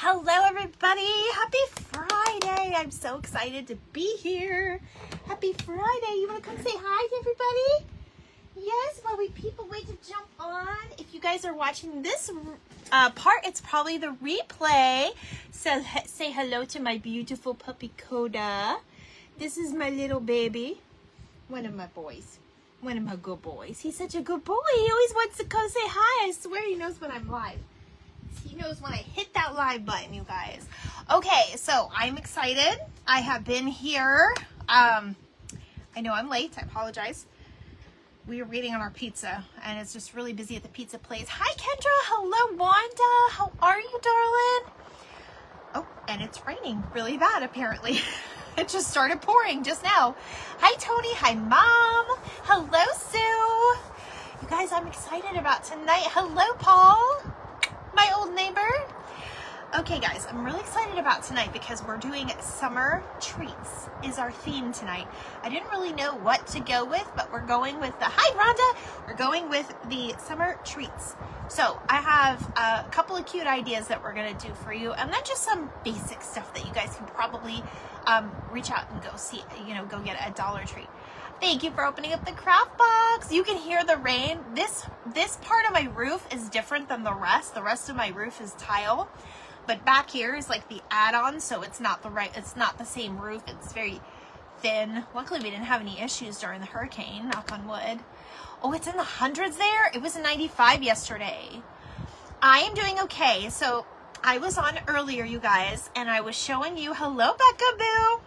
Hello everybody, happy Friday. I'm so excited to be here. Happy Friday. You want to come say hi to everybody? Yes, while people wait to jump on. If you guys are watching this part, it's probably the replay. So say hello to my beautiful puppy Coda. This is my little baby. One of my boys. One of my good boys. He's such a good boy. He always wants to come say hi. I swear he knows when I'm live. He knows when I hit that live button, you guys. Okay, so I'm excited. I have been here. I know I'm late. I apologize. We are waiting on our pizza, and it's just really busy at the pizza place. Hi, Kendra. Hello, Wanda. How are you, darling? Oh, and it's raining really bad, apparently. It just started pouring just now. Hi, Tony. Hi, Mom. Hello, Sue. You guys, I'm excited about tonight. Hello, Paul. My old neighbor. Okay, guys, I'm really excited about tonight because we're doing summer treats is our theme tonight. I didn't really know what to go with, but we're going with the, hi, Rhonda. We're going with the summer treats. So I have a couple of cute ideas that we're going to do for you, and then just some basic stuff that you guys can probably reach out and go see, go get at Dollar Tree. Thank you for opening up the craft box. You can hear the rain. This part of my roof is different than the rest. The rest of my roof is tile, but back here is like the add-on, so it's not the same roof. It's very thin. Luckily, we didn't have any issues during the hurricane, knock on wood. Oh, it's in the hundreds there. It was 95 yesterday. I am doing okay. So I was on earlier, you guys, and I was showing you, hello, Becca Boo.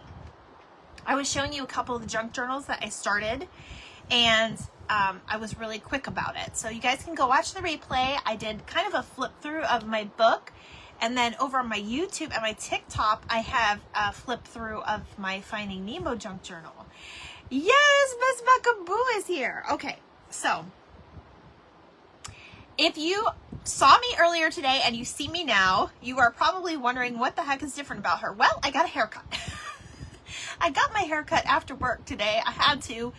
I was showing you a couple of the junk journals that I started, and I was really quick about it. So you guys can go watch the replay. I did kind of a flip through of my book, and then over on my YouTube and my TikTok, I have a flip through of my Finding Nemo junk journal. Yes, Miss Becca Boo is here. Okay, so if you saw me earlier today and you see me now, you are probably wondering what the heck is different about her. Well, I got a haircut. I got my hair cut after work today. I had to.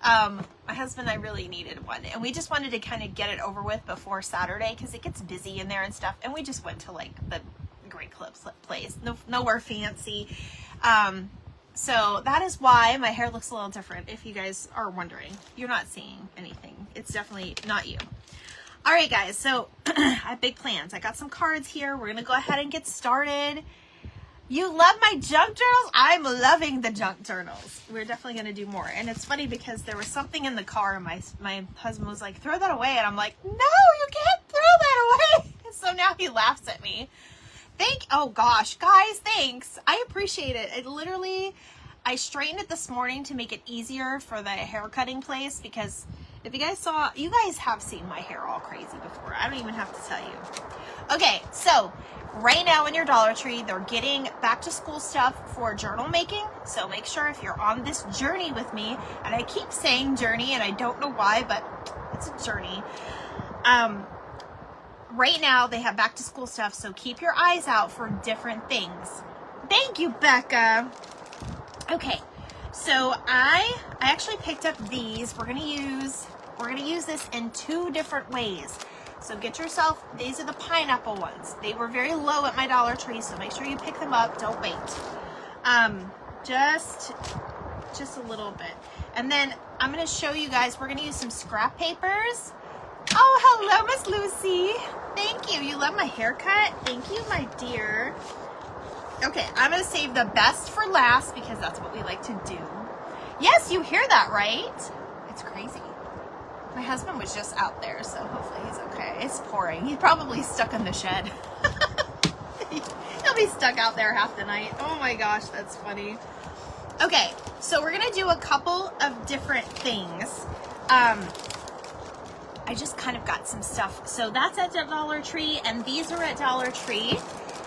My husband and I really needed one, and we just wanted to kind of get it over with before Saturday because it gets busy in there and stuff, and we just went to like the Great Clips place. Nowhere fancy. So that is why my hair looks a little different, if you guys are wondering. You're not seeing anything. It's definitely not you. All right, guys, so I have big plans. I got some cards here. We're going to go ahead and get started. You love my junk journals? I'm loving the junk journals. We're definitely going to do more. And it's funny because there was something in the car and my husband was like, throw that away. And I'm like, no, you can't throw that away. So now he laughs at me. Oh gosh, guys, thanks. I appreciate it. I straightened it this morning to make it easier for the hair cutting place because if you guys have seen my hair all crazy before. I don't even have to tell you. Okay, so right now in your Dollar Tree, they're getting back to school stuff for journal making. So make sure if you're on this journey with me, and I keep saying journey and I don't know why, but it's a journey. Right now they have back to school stuff. So keep your eyes out for different things. Thank you, Becca. Okay, so I actually picked up these. We're gonna use this in two different ways. So get yourself, these are the pineapple ones. They were very low at my Dollar Tree, so make sure you pick them up. Don't wait. Just a little bit. And then I'm gonna show you guys, we're gonna use some scrap papers. Oh, hello, Miss Lucy. Thank you. You love my haircut? Thank you, my dear. Okay, I'm going to save the best for last because that's what we like to do. Yes, you hear that, right? It's crazy. My husband was just out there, so hopefully he's okay. It's pouring. He's probably stuck in the shed. He'll be stuck out there half the night. Oh my gosh, that's funny. Okay, so we're going to do a couple of different things. I just kind of got some stuff. So that's at Dollar Tree, and these are at Dollar Tree.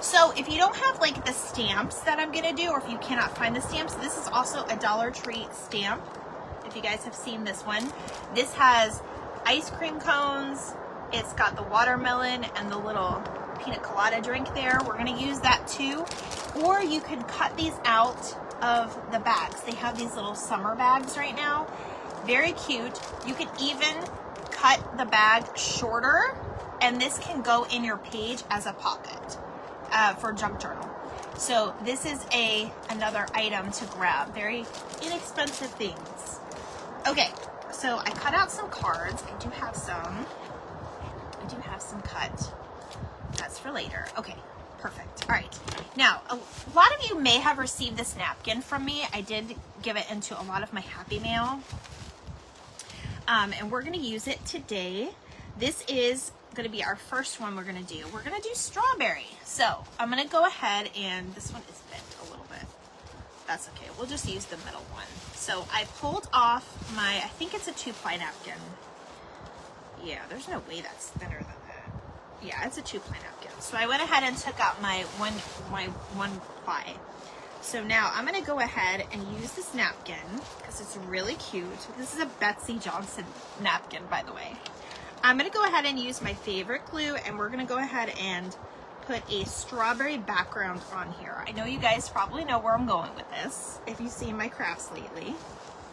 So if you don't have like the stamps that I'm gonna do, or if you cannot find the stamps, this is also a Dollar Tree stamp. If you guys have seen this one, this has ice cream cones. It's got the watermelon and the little pina colada drink there. We're gonna use that too. Or you can cut these out of the bags. They have these little summer bags right now. Very cute. You can even cut the bag shorter, and this can go in your page as a pocket. for junk journal. So this is another item to grab. Very inexpensive things. Okay, so I cut out some cards. I do have some cut. That's for later. Okay, perfect. All right. Now, a lot of you may have received this napkin from me. I did give it into a lot of my Happy Mail. And we're going to use it today. This is going to be our first one we're going to do. We're going to do strawberry. So I'm going to go ahead, and this one is bent a little bit. That's okay. We'll just use the middle one. So I pulled off I think it's a 2-ply napkin. Yeah, there's no way that's thinner than that. Yeah, it's a 2-ply napkin. So I went ahead and took out my one ply. So now I'm going to go ahead and use this napkin because it's really cute. This is a Betsy Johnson napkin, by the way. I'm going to go ahead and use my favorite glue, and we're going to go ahead and put a strawberry background on here. I know you guys probably know where I'm going with this if you've seen my crafts lately,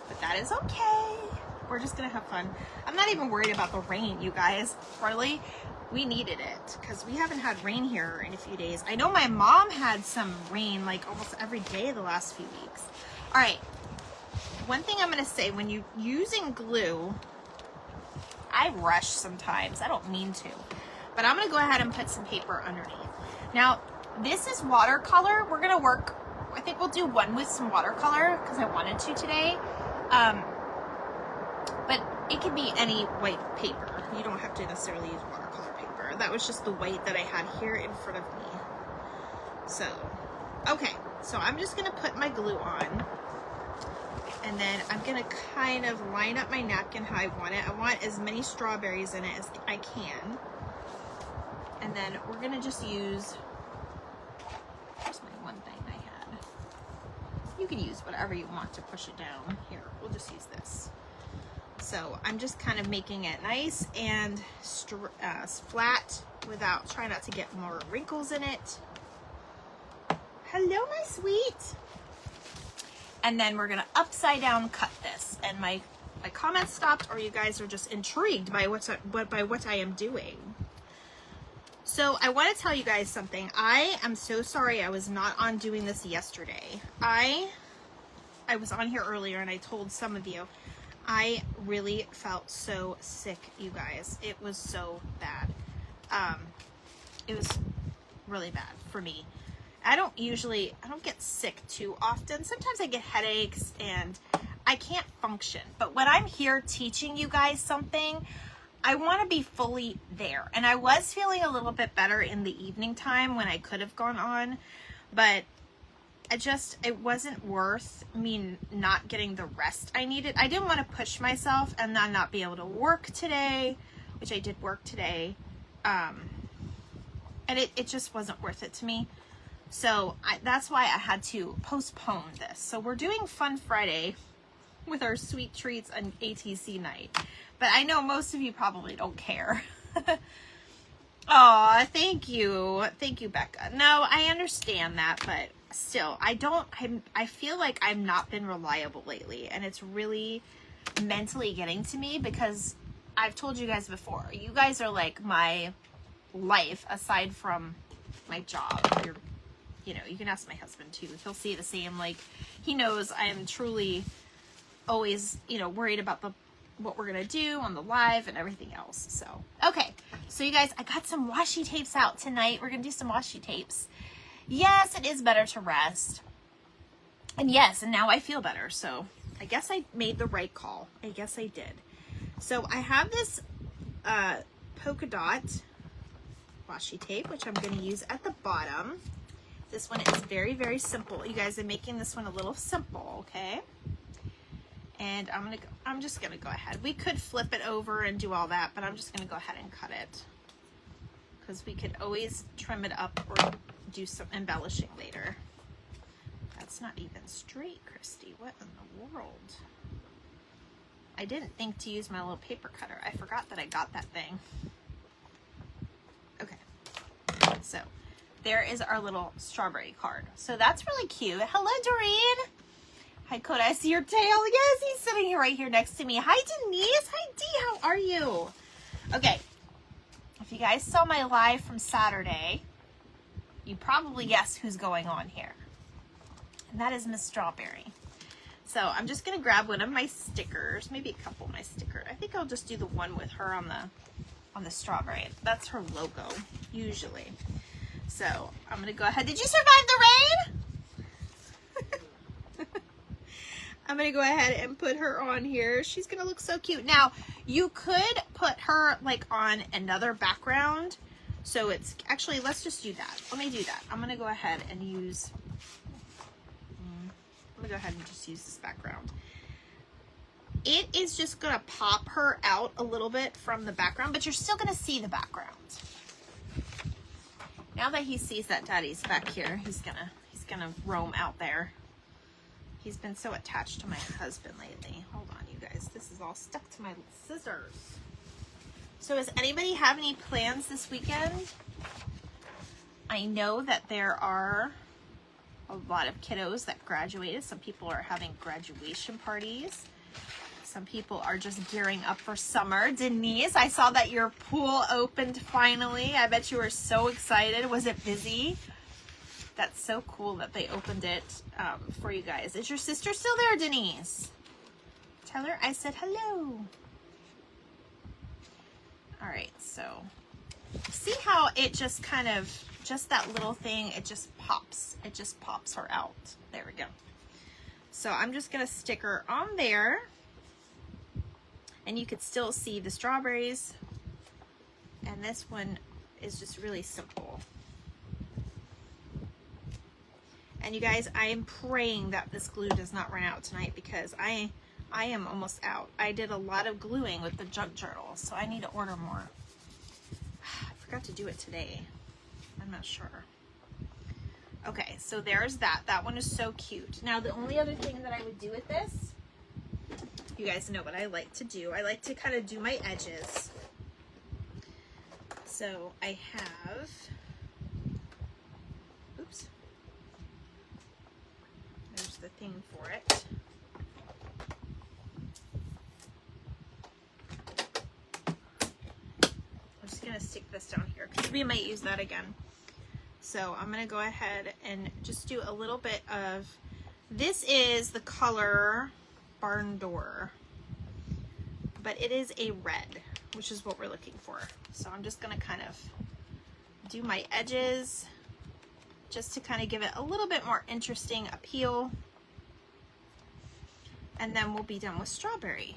but that is okay. We're just going to have fun. I'm not even worried about the rain, you guys. Really, we needed it because we haven't had rain here in a few days. I know my mom had some rain like almost every day the last few weeks. All right, one thing I'm going to say, when you're using glue, I rush sometimes. I don't mean to, but I'm going to go ahead and put some paper underneath. Now, this is watercolor. We're going to work, I think we'll do one with some watercolor because I wanted to today. But it can be any white paper. You don't have to necessarily use watercolor paper. That was just the white that I had here in front of me. So, okay. So I'm just going to put my glue on. And then I'm going to kind of line up my napkin how I want it. I want as many strawberries in it as I can. And then we're going to just use, here's my one thing I had. You can use whatever you want to push it down. Here, we'll just use this. So I'm just kind of making it nice and flat without trying not to get more wrinkles in it. Hello, my sweet. And then we're going to upside down cut this. And my comments stopped, or you guys are just intrigued by what I am doing. So I want to tell you guys something. I am so sorry I was not on doing this yesterday. I was on here earlier and I told some of you I really felt so sick, you guys. It was so bad. It was really bad for me. I don't get sick too often. Sometimes I get headaches and I can't function. But when I'm here teaching you guys something, I want to be fully there. And I was feeling a little bit better in the evening time when I could have gone on, but it wasn't worth me not getting the rest I needed. I didn't want to push myself and then not be able to work today, which I did work today. And it just wasn't worth it to me. So that's why I had to postpone this. So we're doing Fun Friday with our sweet treats on ATC night. But I know most of you probably don't care. Aw, thank you. Thank you, Becca. No, I understand that, but still, I feel like I've not been reliable lately, and it's really mentally getting to me because I've told you guys before, you guys are like my life aside from my job. You can ask my husband too. He'll see the same. Like, he knows I am truly always, worried about what we're going to do on the live and everything else. So, okay. So you guys, I got some washi tapes out tonight. We're going to do some washi tapes. Yes, it is better to rest. And yes, and now I feel better. So I guess I made the right call. I guess I did. So I have this polka dot washi tape, which I'm going to use at the bottom. This one is very, very simple. You guys, I'm making this one a little simple, okay? And I'm just gonna go ahead. We could flip it over and do all that, but I'm just gonna go ahead and cut it because we could always trim it up or do some embellishing later. That's not even straight, Christy. What in the world? I didn't think to use my little paper cutter. I forgot that I got that thing. Okay, so there is our little strawberry card. So that's really cute. Hello, Doreen. Hi, Coda. I see your tail. Yes, he's sitting here right here next to me. Hi, Denise. Hi, Dee. How are you? Okay. If you guys saw my live from Saturday, you probably guess who's going on here. And that is Miss Strawberry. So I'm just going to grab one of my stickers, maybe a couple of my stickers. I think I'll just do the one with her on the strawberry. That's her logo, usually. So I'm going to go ahead. Did you survive the rain? I'm going to go ahead and put her on here. She's going to look so cute. Now, you could put her like on another background. So it's actually, let's just do that. Let me do that. I'm going to go ahead and use, I'm going to go ahead and just use this background. It is just going to pop her out a little bit from the background, but you're still going to see the background. Now that he sees that Daddy's back here, he's gonna roam out there. He's been so attached to my husband lately. Hold on, you guys. This is all stuck to my scissors. So does anybody have any plans this weekend? I know that there are a lot of kiddos that graduated. Some people are having graduation parties. Some people are just gearing up for summer. Denise, I saw that your pool opened finally. I bet you were so excited. Was it busy? That's so cool that they opened it for you guys. Is your sister still there, Denise? Tell her I said hello. All right, so see how it just kind of, just that little thing, it just pops. It just pops her out. There we go. So I'm just going to stick her on there. And you could still see the strawberries. And this one is just really simple. And you guys, I am praying that this glue does not run out tonight because I am almost out. I did a lot of gluing with the junk journal, so I need to order more. I forgot to do it today. I'm not sure. Okay, so there's that. That one is so cute. Now, the only other thing that I would do with this, you guys know what I like to do. I like to kind of do my edges. So I have, oops, there's the thing for it. I'm just gonna stick this down here because we might use that again. So I'm gonna go ahead and just do a little bit of, this is the color Barn Door, but it is a red, which is what we're looking for. So I'm just gonna kind of do my edges just to kind of give it a little bit more interesting appeal. And then we'll be done with strawberry.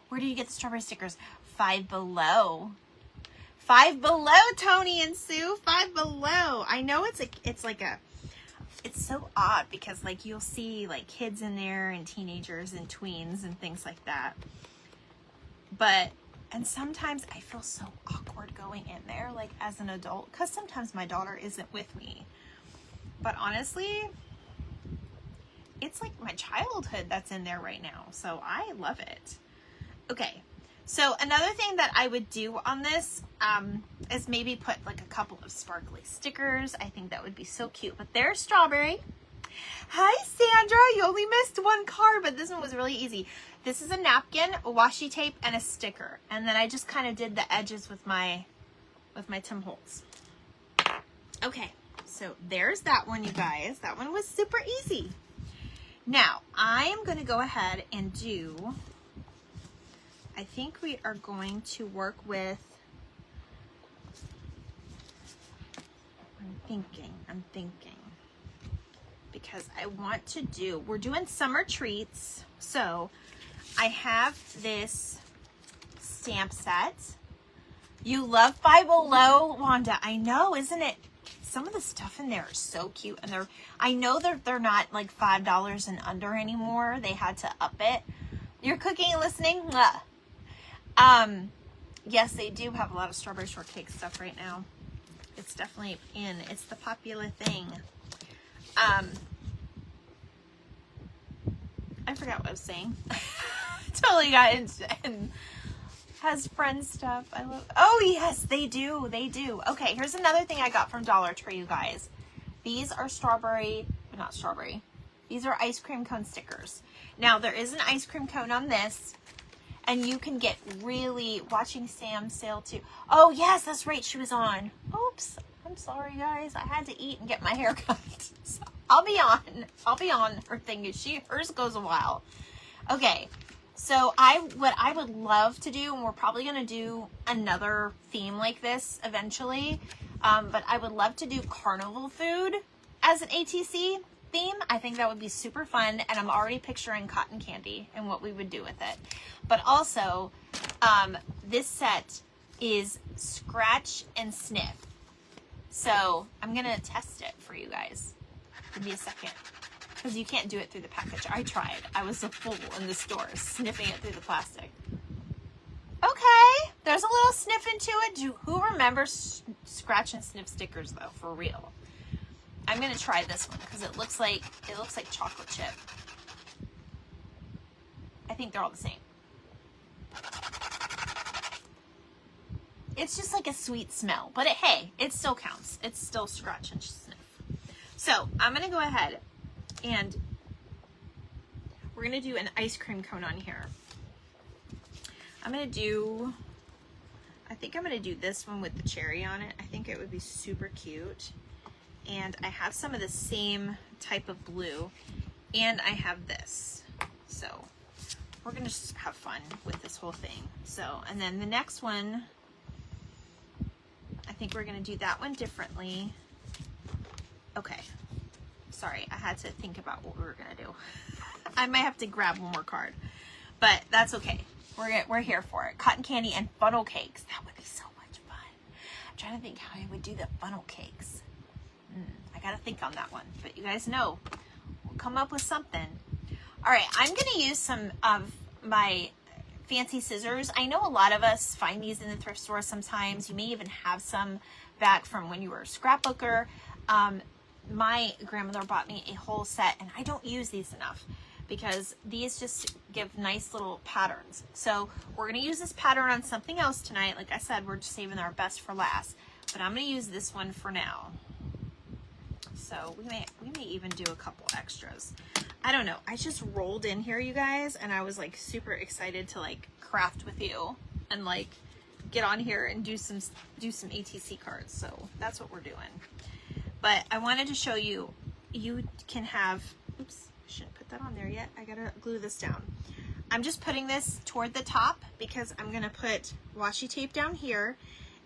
Where do you get the strawberry stickers? Five Below. Five Below, Tony and Sue, Five Below. I know it's so odd because like you'll see like kids in there and teenagers and tweens and things like that. And sometimes I feel so awkward going in there like as an adult because sometimes my daughter isn't with me. But honestly, it's like my childhood that's in there right now. So I love it. Okay. So another thing that I would do on this is maybe put like a couple of sparkly stickers. I think that would be so cute. But there's Strawberry. Hi, Sandra. You only missed one card, but this one was really easy. This is a napkin, a washi tape, and a sticker. And then I just kind of did the edges with my Tim Holtz. Okay, so there's that one, you guys. That one was super easy. Now, I am going to go ahead and do, I think we are going to work with, I'm thinking, because I want to do, we're doing summer treats. So I have this stamp set. You love Five Below, Wanda. I know, isn't it? Some of the stuff in there is so cute. And I know they're not like $5 and under anymore. They had to up it. You're cooking and listening? Yes, they do have a lot of strawberry shortcake stuff right now. It's definitely in. It's the popular thing. I forgot what I was saying. Totally got in has friend stuff. I love. Oh yes, they do. They do. Okay, here's another thing I got from Dollar Tree, you guys. These are not strawberry. These are ice cream cone stickers. Now there is an ice cream cone on this, and you can get really watching Sam sail too. Oh yes, that's right. She was on. Oops, I I'm sorry, guys. I had to eat and get my hair cut. So I'll be on her thing. Hers goes a while. Okay. So what I would love to do, and we're probably going to do another theme like this eventually, but I would love to do carnival food as an ATC theme. I think that would be super fun, and I'm already picturing cotton candy and what we would do with it. But also, this set is scratch and sniff. So I'm going to test it for you guys. Give me a second. Because you can't do it through the package. I tried. I was a fool in the store, sniffing it through the plastic. Okay, there's a little sniff into it. Who remembers scratch and sniff stickers though, for real? I'm gonna try this one because it looks like chocolate chip. I think they're all the same. It's just like a sweet smell, but hey, it still counts. It's still scratch and sniff. So I'm gonna go ahead and we're gonna do an ice cream cone on here. I think I'm gonna do this one with the cherry on it. I think it would be super cute. And I have some of the same type of blue, and I have this. So we're gonna just have fun with this whole thing. So, and then the next one, I think we're gonna do that one differently. Okay. Sorry, I had to think about what we were gonna do. I might have to grab one more card, but that's okay. We're here for it. Cotton candy and funnel cakes. That would be so much fun. I'm trying to think how I would do the funnel cakes. I gotta think on that one, but you guys know we'll come up with something. All right, I'm gonna use some of my fancy scissors. I know a lot of us find these in the thrift store sometimes. You may even have some back from when you were a scrapbooker. My grandmother bought me a whole set, and I don't use these enough because these just give nice little patterns. So we're gonna use this pattern on something else tonight. Like I said, we're just saving our best for last, but I'm gonna use this one for now. So we may even do a couple extras. I don't know. I just rolled in here, you guys, and I was like super excited to like craft with you and like get on here and do some ATC cards. So that's what we're doing. But I wanted to show you, you can have, oops, I shouldn't put that on there yet. I gotta glue this down. I'm just putting this toward the top because I'm gonna put washi tape down here,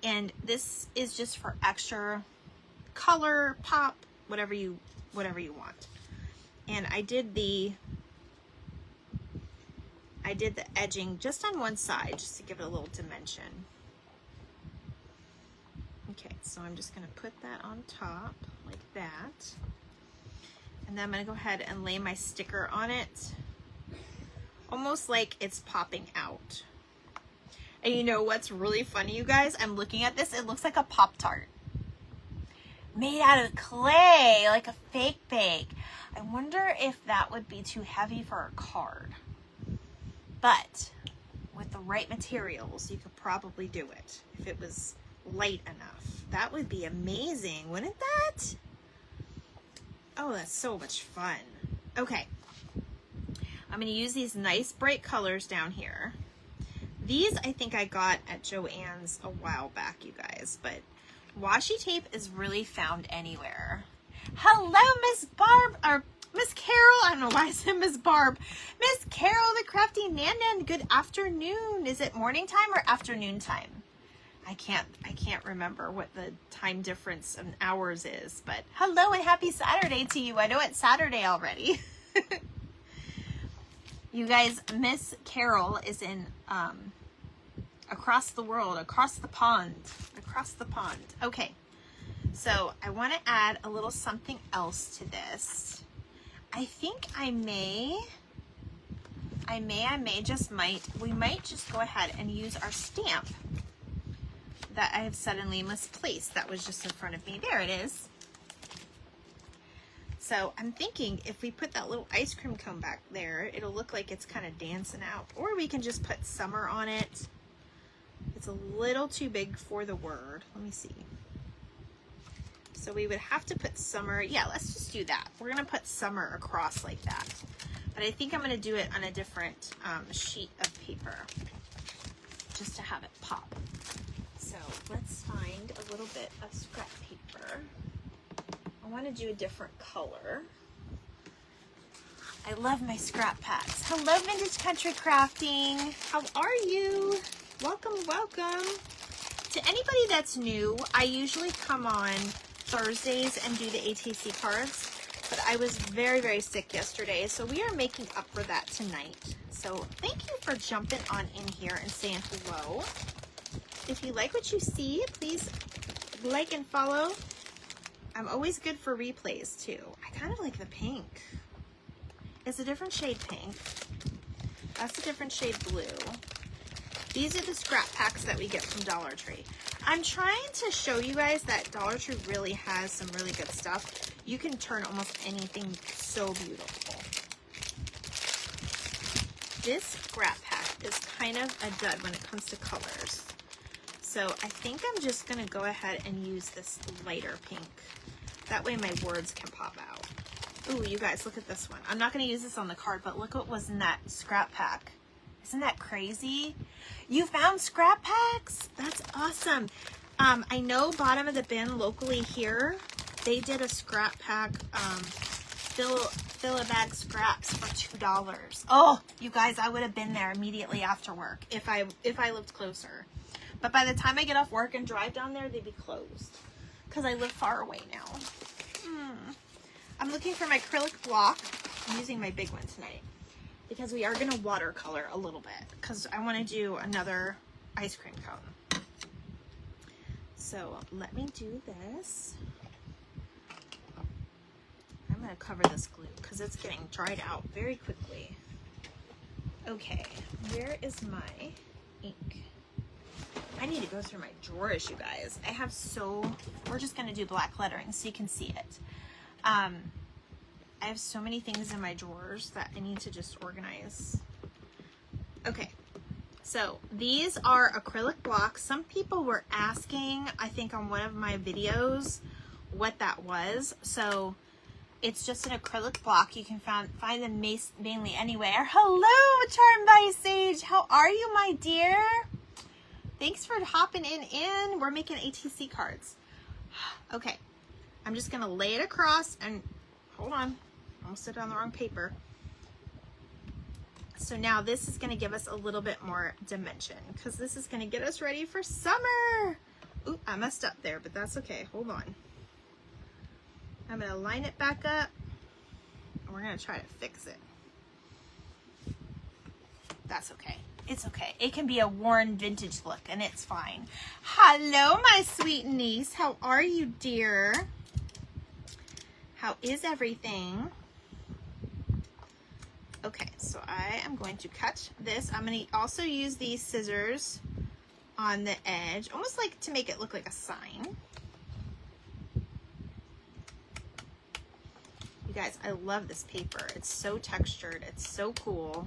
and this is just for extra color, pop, whatever you want. And I did the edging just on one side just to give it a little dimension. Okay, so I'm just gonna put that on top like that. And then I'm gonna go ahead and lay my sticker on it, almost like it's popping out. And you know what's really funny, you guys? I'm looking at this, it looks like a Pop-Tart. Made out of clay, like a fake bake. I wonder if that would be too heavy for a card. But with the right materials, you could probably do it if it was light enough. That would be amazing, wouldn't that? Oh, that's so much fun. Okay. I'm going to use these nice bright colors down here. These I think I got at Joann's a while back, you guys, but washi tape is really found anywhere. Hello, Miss Barb, or Miss Carol. I don't know why I said Miss Barb. Miss Carol, the Crafty Nan. Good afternoon. Is it morning time or afternoon time? I can't remember what the time difference in hours is, but hello and happy Saturday to you. I know it's Saturday already. You guys, Miss Carol is in across the world, across the pond. Okay, so I want to add a little something else to this. I think we might just go ahead and use our stamp that I have suddenly misplaced. That was just in front of me. There it is. So I'm thinking if we put that little ice cream cone back there, it'll look like it's kind of dancing out. Or we can just put summer on it. It's a little too big for the word. Let me see. So we would have to put summer. Yeah, let's just do that. We're going to put summer across like that. But I think I'm going to do it on a different sheet of paper just to have it pop. So So let's find a little bit of scrap paper. I want to do a different color. I love my scrap packs. Hello, Vintage Country Crafting. How are you? Welcome, welcome. To anybody that's new, I usually come on Thursdays and do the ATC cards, but I was very, very sick yesterday, so we are making up for that tonight. So thank you for jumping on in here and saying hello. If you like what you see, please like and follow. I'm always good for replays too. I kind of like the pink. It's a different shade pink. That's a different shade blue. These are the scrap packs that we get from Dollar Tree. I'm trying to show you guys that Dollar Tree really has some really good stuff. You can turn almost anything so beautiful. This scrap pack is kind of a dud when it comes to colors. So I think I'm just gonna go ahead and use this lighter pink. That way my words can pop out. Ooh, you guys, look at this one. I'm not gonna use this on the card, but look what was in that scrap pack. Isn't that crazy? You found scrap packs? That's awesome. I know Bottom of the Bin locally here, they did a scrap pack, fill a bag scraps for $2. Oh, you guys, I would have been there immediately after work if I lived closer. But by the time I get off work and drive down there, they'd be closed because I live far away now. I'm looking for my acrylic block. I'm using my big one tonight because we are going to watercolor a little bit because I want to do another ice cream cone. So let me do this. I'm going to cover this glue because it's getting dried out very quickly. Okay, where is my ink? I need to go through my drawers, you guys. We're just going to do black lettering so you can see it. I have so many things in my drawers that I need to just organize. Okay, so these are acrylic blocks. Some people were asking, I think on one of my videos, what that was. So it's just an acrylic block. You can find them mainly anywhere. Hello, Charmed by Sage. How are you, my dear? Thanks for hopping in. We're making ATC cards. Okay, I'm just gonna lay it across and hold on, almost did it on the wrong paper. So now this is gonna give us a little bit more dimension because this is gonna get us ready for summer. Ooh, I messed up there, but that's okay. Hold on. I'm gonna line it back up and we're gonna try to fix it. That's okay. It's okay. It can be a worn vintage look and it's fine. Hello, my sweet niece. How are you, dear? How is everything? Okay, so I am going to cut this. I'm going to also use these scissors on the edge, almost like to make it look like a sign. You guys, I love this paper. It's so textured. It's so cool.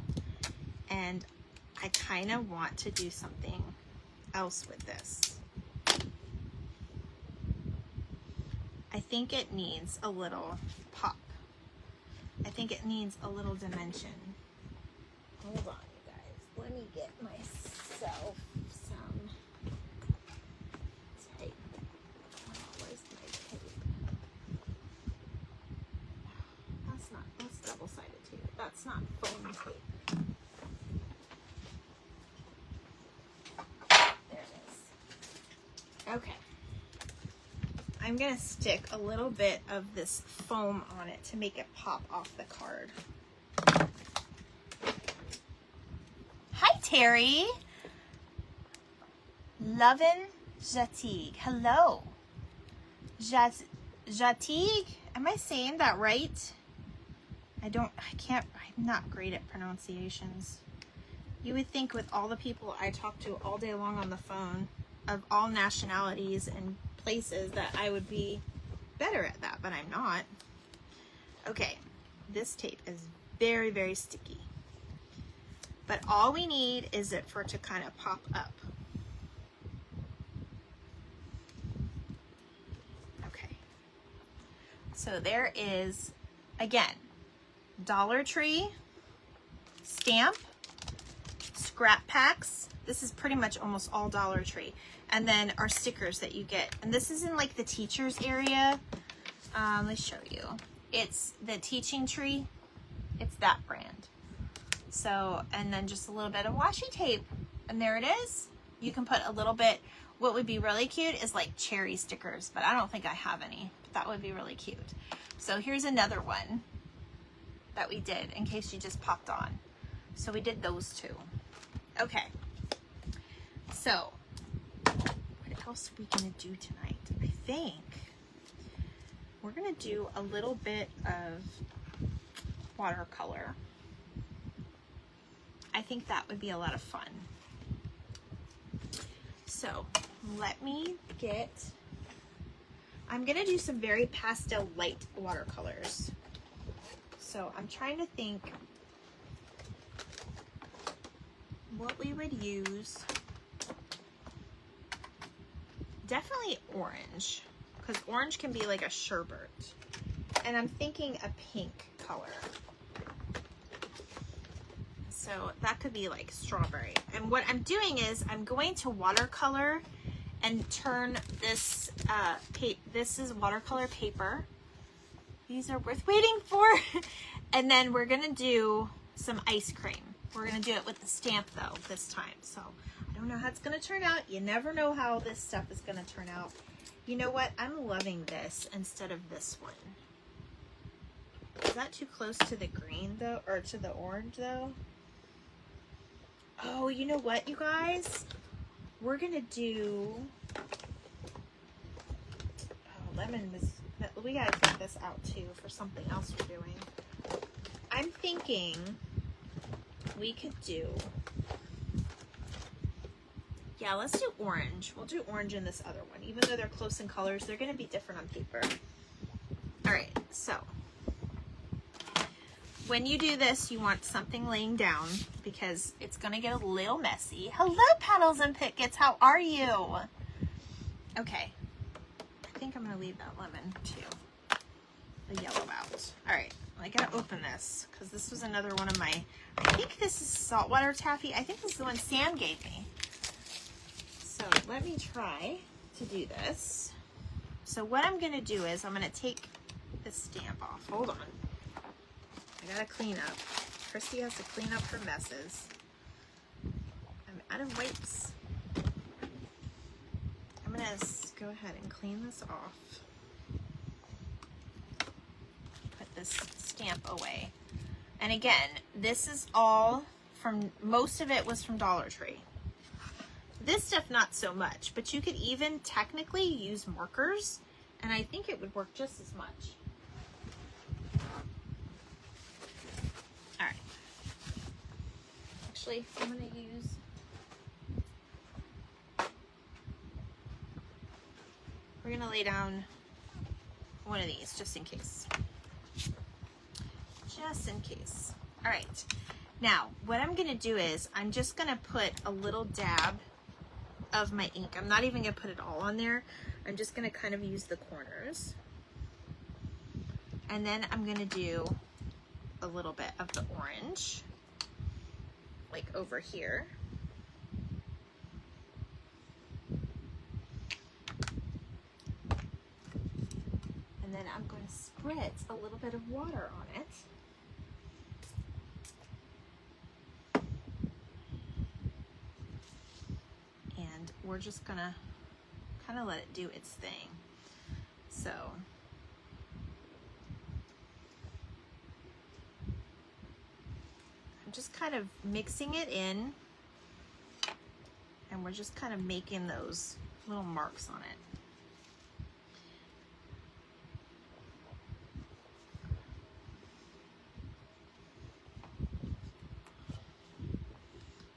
And I kind of want to do something else with this. I think it needs a little pop. I think it needs a little dimension. Hold on, you guys. Let me get myself some tape. Where's my tape? That's double-sided tape. That's not foam tape. Okay, I'm gonna stick a little bit of this foam on it to make it pop off the card. Hi, Terry. Lovin' Jatig. Hello. Jatig, am I saying that right? I'm not great at pronunciations. You would think with all the people I talk to all day long on the phone, of all nationalities and places, that I would be better at that, but I'm not. Okay, this tape is very, very sticky. But all we need is it for it to kind of pop up. Okay. So there is, again, Dollar Tree, stamp, scrap packs. This is pretty much almost all Dollar Tree. And then our stickers that you get. And this is in like the teacher's area. Let me show you. It's the Teaching Tree. It's that brand. So, and then just a little bit of washi tape. And there it is. You can put a little bit. What would be really cute is like cherry stickers, but I don't think I have any. But that would be really cute. So here's another one that we did in case you just popped on. So we did those two. Okay. So what else are we gonna do tonight? I think we're gonna do a little bit of watercolor. I think that would be a lot of fun. So let me get, I'm gonna do some very pastel light watercolors. So I'm trying to think what we would use. Definitely orange, because orange can be like a sherbet. And I'm thinking a pink color. So that could be like strawberry. And what I'm doing is I'm going to watercolor and turn this, this is watercolor paper. These are worth waiting for. And then we're gonna do some ice cream. We're gonna do it with the stamp though this time. So I don't know how it's gonna turn out. You never know how this stuff is gonna turn out. You know what? I'm loving this instead of this one. Is that too close to the green though, or to the orange though? Oh, you know what, you guys? We're gonna do, oh, lemon was, we gotta take this out too for something else we're doing. I'm thinking we could do, yeah, let's do orange. We'll do orange in this other one. Even though they're close in colors, they're gonna be different on paper. All right, so when you do this, you want something laying down because it's gonna get a little messy. Hello, Petals and Pickets, how are you? Okay, I think I'm gonna leave that lemon too, the yellow out. All right, I gotta open this because this was another one of my, I think this is saltwater taffy. I think this is the one Sam gave me. So let me try to do this. So what I'm gonna do is I'm gonna take this stamp off. Hold on. I gotta clean up. Christy has to clean up her messes. I'm out of wipes. I'm gonna go ahead and clean this off. Put this stamp away. And again, this is all from, most of it was from Dollar Tree. This stuff, not so much, but you could even technically use markers, and I think it would work just as much. All right. Actually, I'm going to use, we're going to lay down one of these just in case. Just in case. All right. Now, what I'm going to do is I'm just going to put a little dab of my ink. I'm not even going to put it all on there. I'm just going to kind of use the corners. And then I'm going to do a little bit of the orange, like over here. And then I'm going to spritz a little bit of water on it. And we're just going to kind of let it do its thing. So I'm just kind of mixing it in, and we're just kind of making those little marks on it.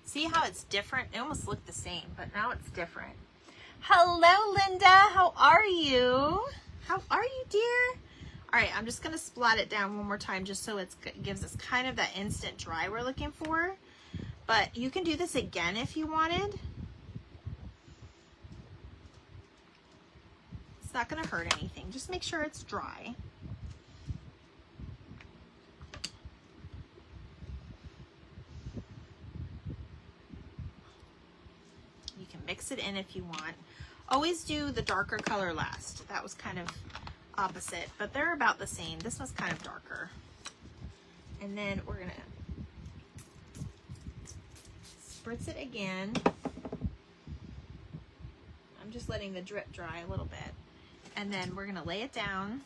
See how it's different? It almost looked the same, but now it's different. Hello, Linda. How are you? How are you, dear? All right, I'm just going to splat it down one more time just so it gives us kind of that instant dry we're looking for. But you can do this again if you wanted. It's not going to hurt anything. Just make sure it's dry. mix it in if you want. Always do the darker color last. That was kind of opposite, but they're about the same. This one's kind of darker. And then we're gonna spritz it again. I'm just letting the drip dry a little bit. And then we're gonna lay it down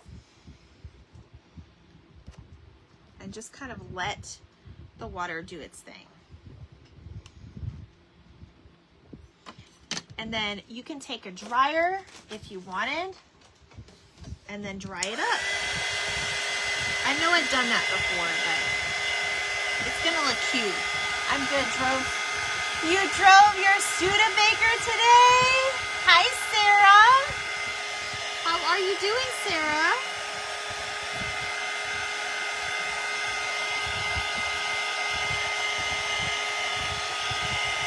and just kind of let the water do its thing. And then you can take a dryer if you wanted and then dry it up. I know I've done that before, but it's gonna look cute. I'm good. You drove your Studebaker today? Hi, Sarah. How are you doing, Sarah?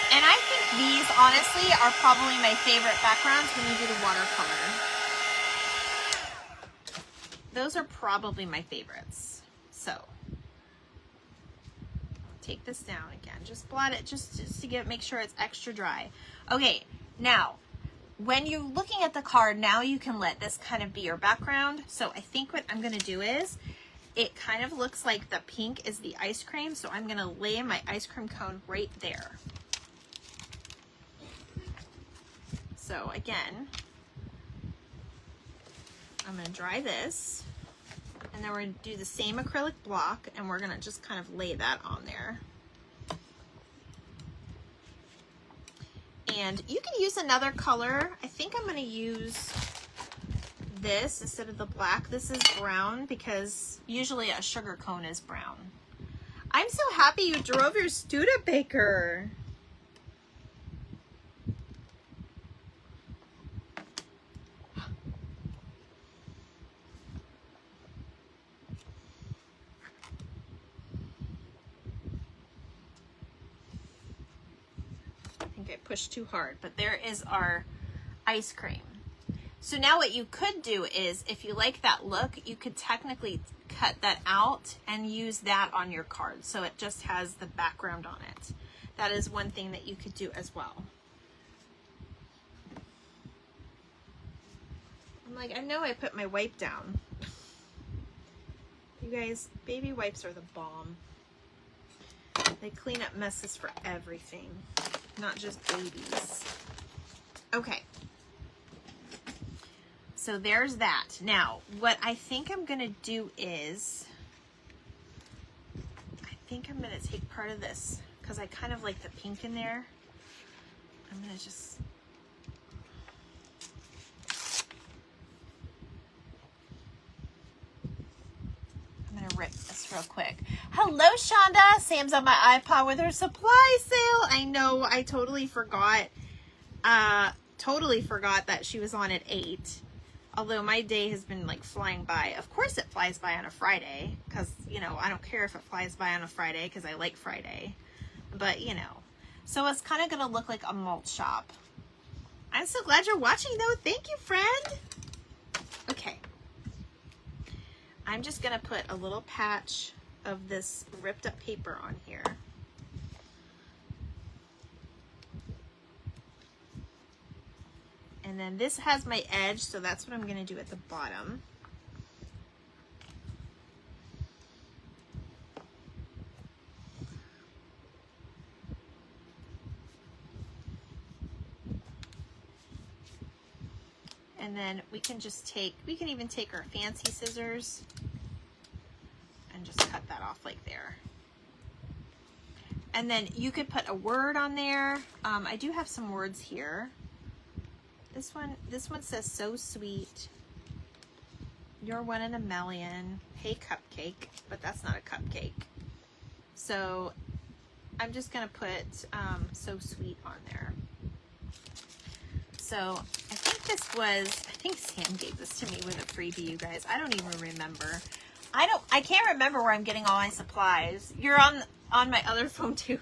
And I think these, honestly, are probably my favorite backgrounds when you do the watercolor. Those are probably my favorites. So, take this down again. Just blot it just to make sure it's extra dry. Okay, now, when you're looking at the card, now you can let this kind of be your background. So I think what I'm gonna do is, it kind of looks like the pink is the ice cream, so I'm gonna lay my ice cream cone right there. So again, I'm gonna dry this, and then we're gonna do the same acrylic block, and we're gonna just kind of lay that on there. And you can use another color. I think I'm gonna use this instead of the black. This is brown because usually a sugar cone is brown. I'm so happy you drove your Studebaker. I pushed too hard, but there is our ice cream. So now what you could do is, if you like that look, you could technically cut that out and use that on your card, so it just has the background on it. That is one thing that you could do as well. I'm like, I know I put my wipe down. You guys, baby wipes are the bomb. They clean up messes for everything, not just babies. Okay. So there's that. Now, what I think I'm gonna do is, I think I'm gonna take part of this, because I kind of like the pink in there. I'm gonna just, I'm gonna rip this real quick. Hello, Shonda. Sam's on my iPod with her supply sale. I know, I totally forgot. Totally forgot that she was on at 8. Although my day has been like flying by. Of course it flies by on a Friday, because, you know, I don't care if it flies by on a Friday because I like Friday. But, you know. So it's kind of going to look like a malt shop. I'm so glad you're watching, though. Thank you, friend. Okay. I'm just going to put a little patch of this ripped up paper on here. And then this has my edge, so that's what I'm going to do at the bottom. And then we can just take, we can even take our fancy scissors and just cut that off like there. And then you could put a word on there. I do have some words here. This one says, so sweet. You're one in a million. Hey, cupcake. But that's not a cupcake. So I'm just going to put so sweet on there. So I think Sam gave this to me with a freebie, you guys. I don't even remember. I can't remember where I'm getting all my supplies. You're on my other phone too.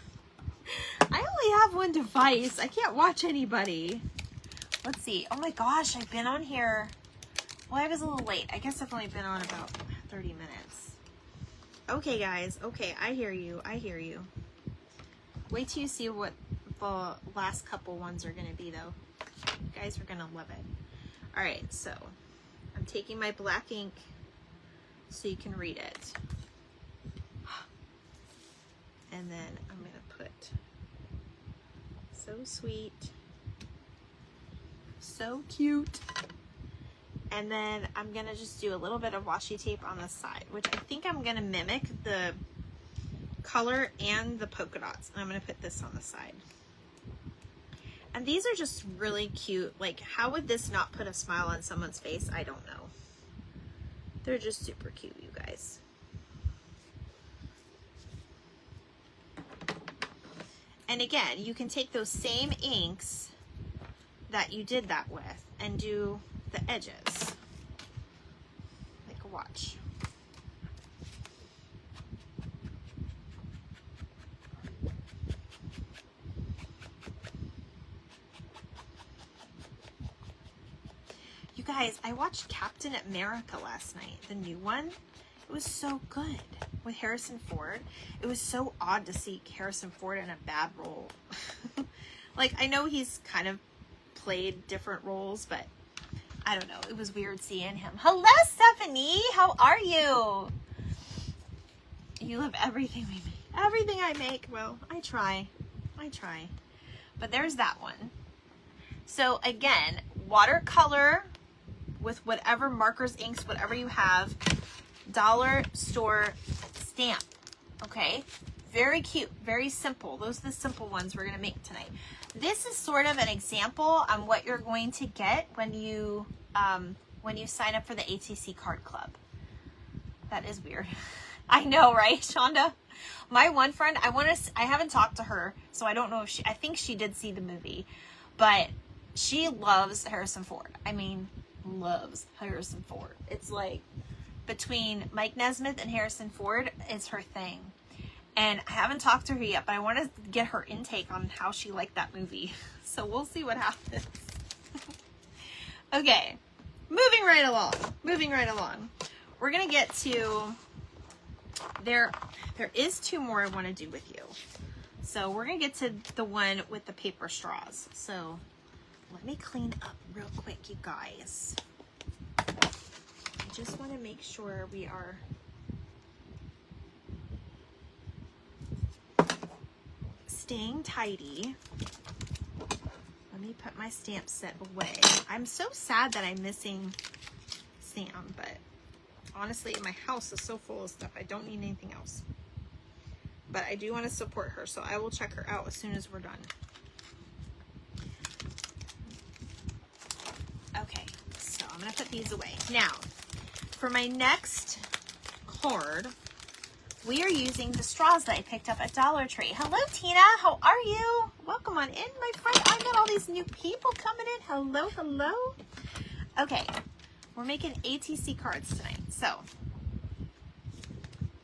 I only have one device. I can't watch anybody. Let's see. Oh my gosh, I've been on here. Well, I was a little late. I guess I've only been on about 30 minutes. Okay, guys. Okay, I hear you. I hear you. Wait till you see what the last couple ones are going to be, though. You guys are going to love it. All right, so I'm taking my black ink so you can read it. And then I'm going to put, so sweet, so cute. And then I'm going to just do a little bit of washi tape on the side, which I think I'm going to mimic the color and the polka dots. And I'm going to put this on the side. And these are just really cute. Like, how would this not put a smile on someone's face? I don't know. They're just super cute, you guys. And again, you can take those same inks that you did that with and do the edges. Like a watch. You guys, I watched Captain America last night, the new one. It was so good with Harrison Ford. It was so odd to see Harrison Ford in a bad role. Like, I know he's kind of played different roles, but I don't know. It was weird seeing him. Hello, Stephanie. How are you? You love everything we make. Everything I make. Well, I try. But there's that one. So again, watercolor with whatever markers, inks, whatever you have. Dollar store stamp. Okay, very cute, very simple. Those are the simple ones we're going to make tonight. This is sort of an example on what you're going to get when you sign up for the ATC card club. That is weird. I know, right, Shonda? My one friend, I haven't talked to her, so I don't know if I think she did see the movie, but she loves Harrison Ford. I mean, loves Harrison Ford. It's like, between Mike Nesmith and Harrison Ford is her thing. And I haven't talked to her yet, but I want to get her intake on how she liked that movie. So we'll see what happens. Okay, moving right along. We're going to get to, there is two more I want to do with you. So we're going to get to the one with the paper straws. So let me clean up real quick, you guys. Just want to make sure we are staying tidy. Let me put my stamp set away. I'm so sad that I'm missing Sam, but honestly, my house is so full of stuff. I don't need anything else. But I do want to support her, so I will check her out as soon as we're done. Okay, so I'm going to put these away. Now, for my next card, we are using the straws that I picked up at Dollar Tree. Hello, Tina. How are you? Welcome on in, my friend. I got all these new people coming in. Hello, hello. Okay, we're making ATC cards tonight. So,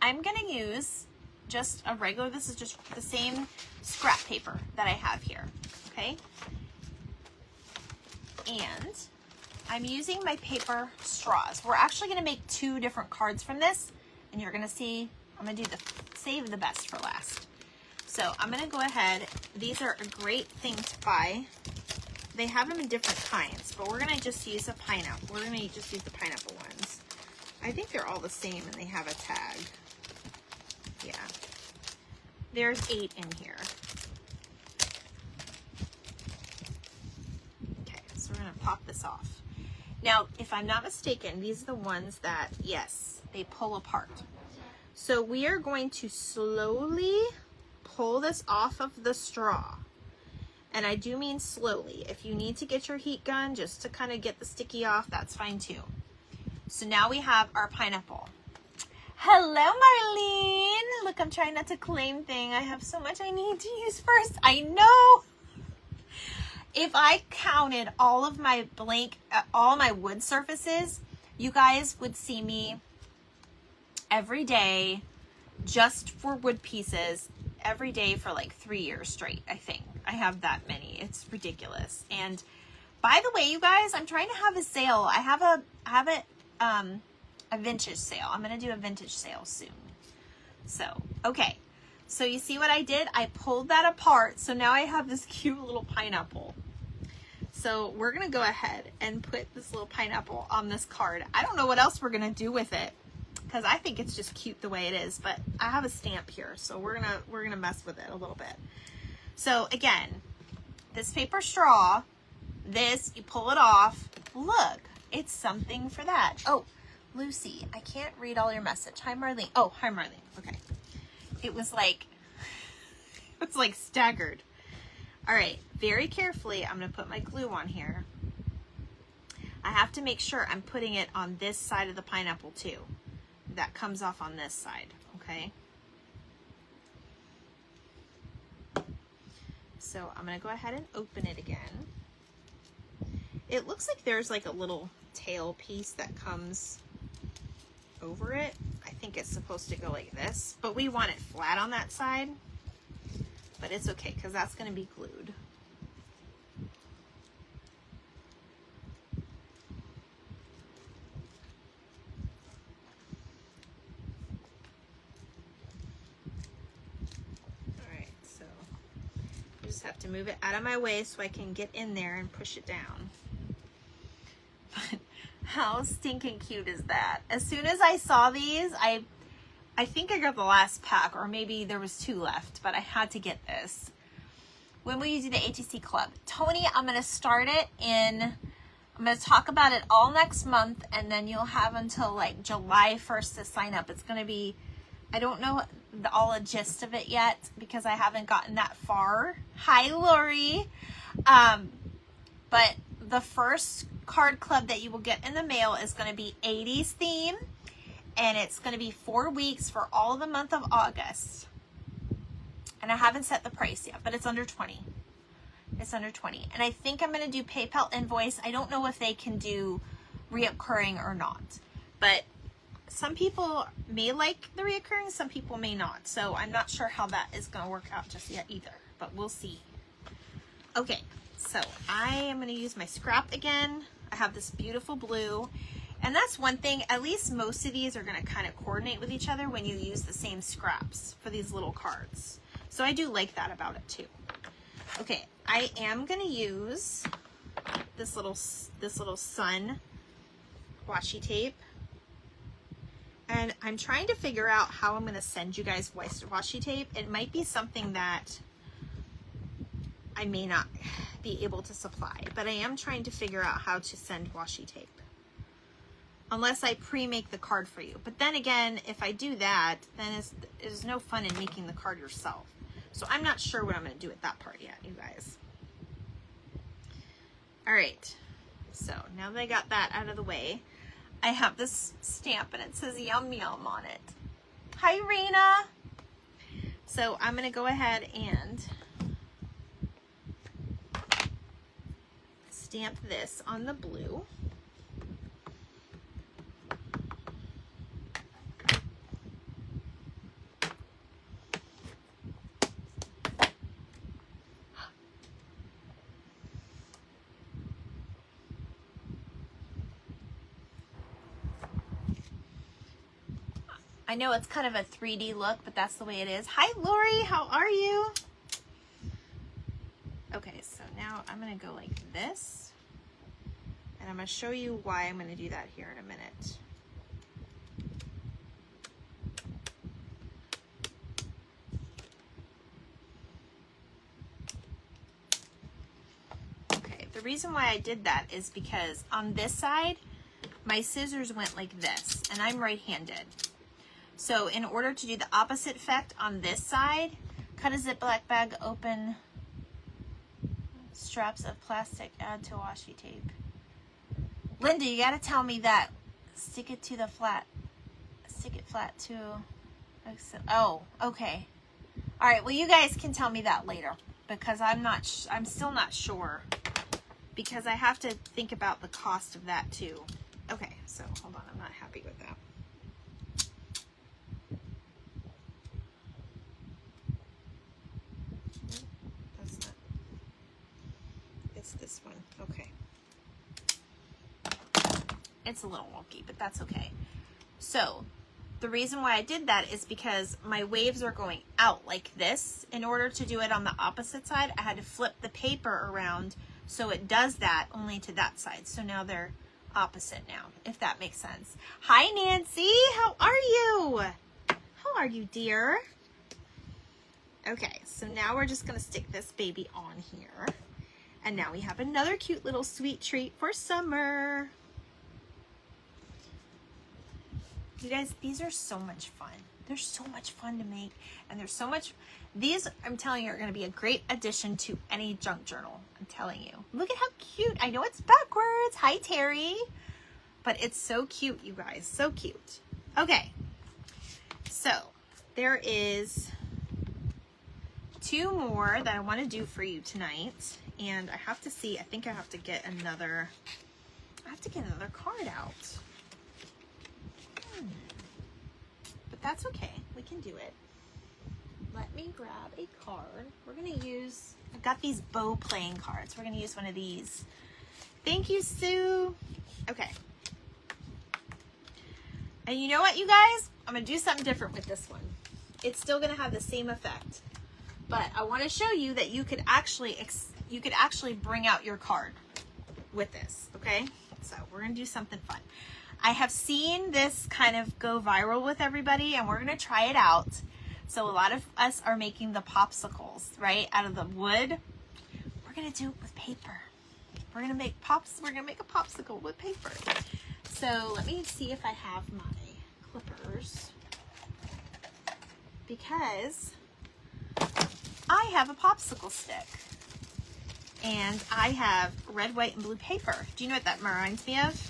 I'm going to use just a regular, this is just the same scrap paper that I have here. Okay? And I'm using my paper straws. We're actually going to make two different cards from this, and you're going to see, I'm going to do save the best for last. So I'm going to go ahead. These are a great thing to buy. They have them in different kinds, but we're going to just use a pineapple. We're going to just use the pineapple ones. I think they're all the same, and they have a tag. Yeah. There's 8 in here. Okay, so we're going to pop this off. Now, if I'm not mistaken, these are the ones that, yes, they pull apart. So we are going to slowly pull this off of the straw. And I do mean slowly. If you need to get your heat gun just to kind of get the sticky off, that's fine too. So now we have our pineapple. Hello, Marlene. Look, I'm trying not to claim thing. I have so much I need to use first. I know. If I counted all of my all my wood surfaces, you guys would see me every day just for wood pieces, every day for like 3 years straight, I think. I have that many. It's ridiculous. And by the way, you guys, I'm trying to have a sale. I have a vintage sale. I'm going to do a vintage sale soon. So, okay. So you see what I did? I pulled that apart. So now I have this cute little pineapple. So we're going to go ahead and put this little pineapple on this card. I don't know what else we're going to do with it because I think it's just cute the way it is, but I have a stamp here. So we're going to mess with it a little bit. So again, this paper straw, this, you pull it off. Look, it's something for that. Oh, Lucy, I can't read all your message. Hi, Marlene. Oh, hi, Marlene. Okay. It was like staggered. All right, very carefully, I'm going to put my glue on here. I have to make sure I'm putting it on this side of the pineapple too. That comes off on this side, okay? So I'm going to go ahead and open it again. It looks like there's like a little tail piece that comes over it. I think it's supposed to go like this, but we want it flat on that side. But it's okay because that's going to be glued. All right, so I just have to move it out of my way so I can get in there and push it down. But how stinking cute is that? As soon as I saw these, I think I got the last pack, or maybe there was 2 left, but I had to get this. When will you do the ATC club? Tony, I'm going to start it I'm going to talk about it all next month, and then you'll have until like July 1st to sign up. It's going to be, I don't know all the gist of it yet because I haven't gotten that far. Hi, Lori. But the first card club that you will get in the mail is going to be 80s theme. And it's going to be 4 weeks for all the month of August. And I haven't set the price yet, but it's under 20. It's under 20. And I think I'm going to do PayPal invoice. I don't know if they can do reoccurring or not. But some people may like the reoccurring, some people may not. So I'm not sure how that is going to work out just yet either. But we'll see. Okay, so I am going to use my scrap again. I have this beautiful blue. And that's one thing, at least most of these are going to kind of coordinate with each other when you use the same scraps for these little cards. So I do like that about it too. Okay, I am going to use this little sun washi tape. And I'm trying to figure out how I'm going to send you guys washi tape. It might be something that I may not be able to supply, but I am trying to figure out how to send washi tape. Unless I pre-make the card for you. But then again, if I do that, then it's no fun in making the card yourself. So I'm not sure what I'm going to do with that part yet, you guys. All right. So now that I got that out of the way, I have this stamp and it says Yum Yum on it. Hi, Rena. So I'm going to go ahead and stamp this on the blue. I know it's kind of a 3D look, but that's the way it is. Hi, Lori, how are you? Okay, so now I'm gonna go like this, and I'm gonna show you why I'm gonna do that here in a minute. Okay, the reason why I did that is because on this side, my scissors went like this, and I'm right-handed. So in order to do the opposite effect on this side, cut a Ziploc bag open, straps of plastic, add to washi tape. Linda, you gotta tell me that. Stick it to the flat. Stick it flat to, oh, okay. All right, well you guys can tell me that later because I'm still not sure because I have to think about the cost of that too. Okay, so hold on, I'm not happy with that. This one, okay. It's a little wonky, but that's okay. So The reason why I did that is because my waves are going out like this. In order to do it on the opposite side, I had to flip the paper around so it does that only to that side. So now they're opposite now, if that makes sense. Hi, Nancy. How are you? How are you, dear? Okay, so now we're just going to stick this baby on here. And now we have another cute little sweet treat for summer. You guys, these are so much fun. They're so much fun to make. And there's so much, these, I'm telling you, are going to be a great addition to any junk journal. I'm telling you. Look at how cute. I know it's backwards. Hi, Terry. But it's so cute, you guys. So cute. Okay. So, there is 2 more that I want to do for you tonight. And I have to see, I think I have to get another card out. But that's okay. We can do it. Let me grab a card. We're going to use, I've got these bow playing cards. We're going to use one of these. Thank you, Sue. Okay. And you know what, you guys? I'm going to do something different with this one. It's still going to have the same effect. But I want to show you that you could actually bring out your card with this, okay? So we're going to do something fun. I have seen this kind of go viral with everybody, and we're going to try it out. So a lot of us are making the popsicles, right, out of the wood. We're going to do it with paper. We're going to make a popsicle with paper. So let me see if I have my clippers, because I have a popsicle stick. And I have red, white, and blue paper. Do you know what that reminds me of?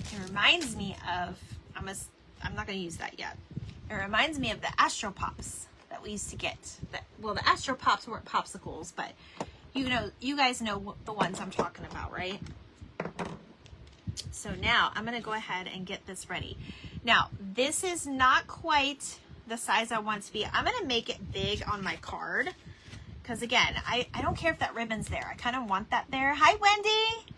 It reminds me of, I'm not going to use that yet. It reminds me of the Astro Pops that we used to get. Well, the Astro Pops weren't popsicles, but you guys know the ones I'm talking about, right? So now I'm going to go ahead and get this ready. Now, this is not quite the size I want it to be. I'm going to make it big on my card. Because again, I don't care if that ribbon's there. I kind of want that there. Hi, Wendy.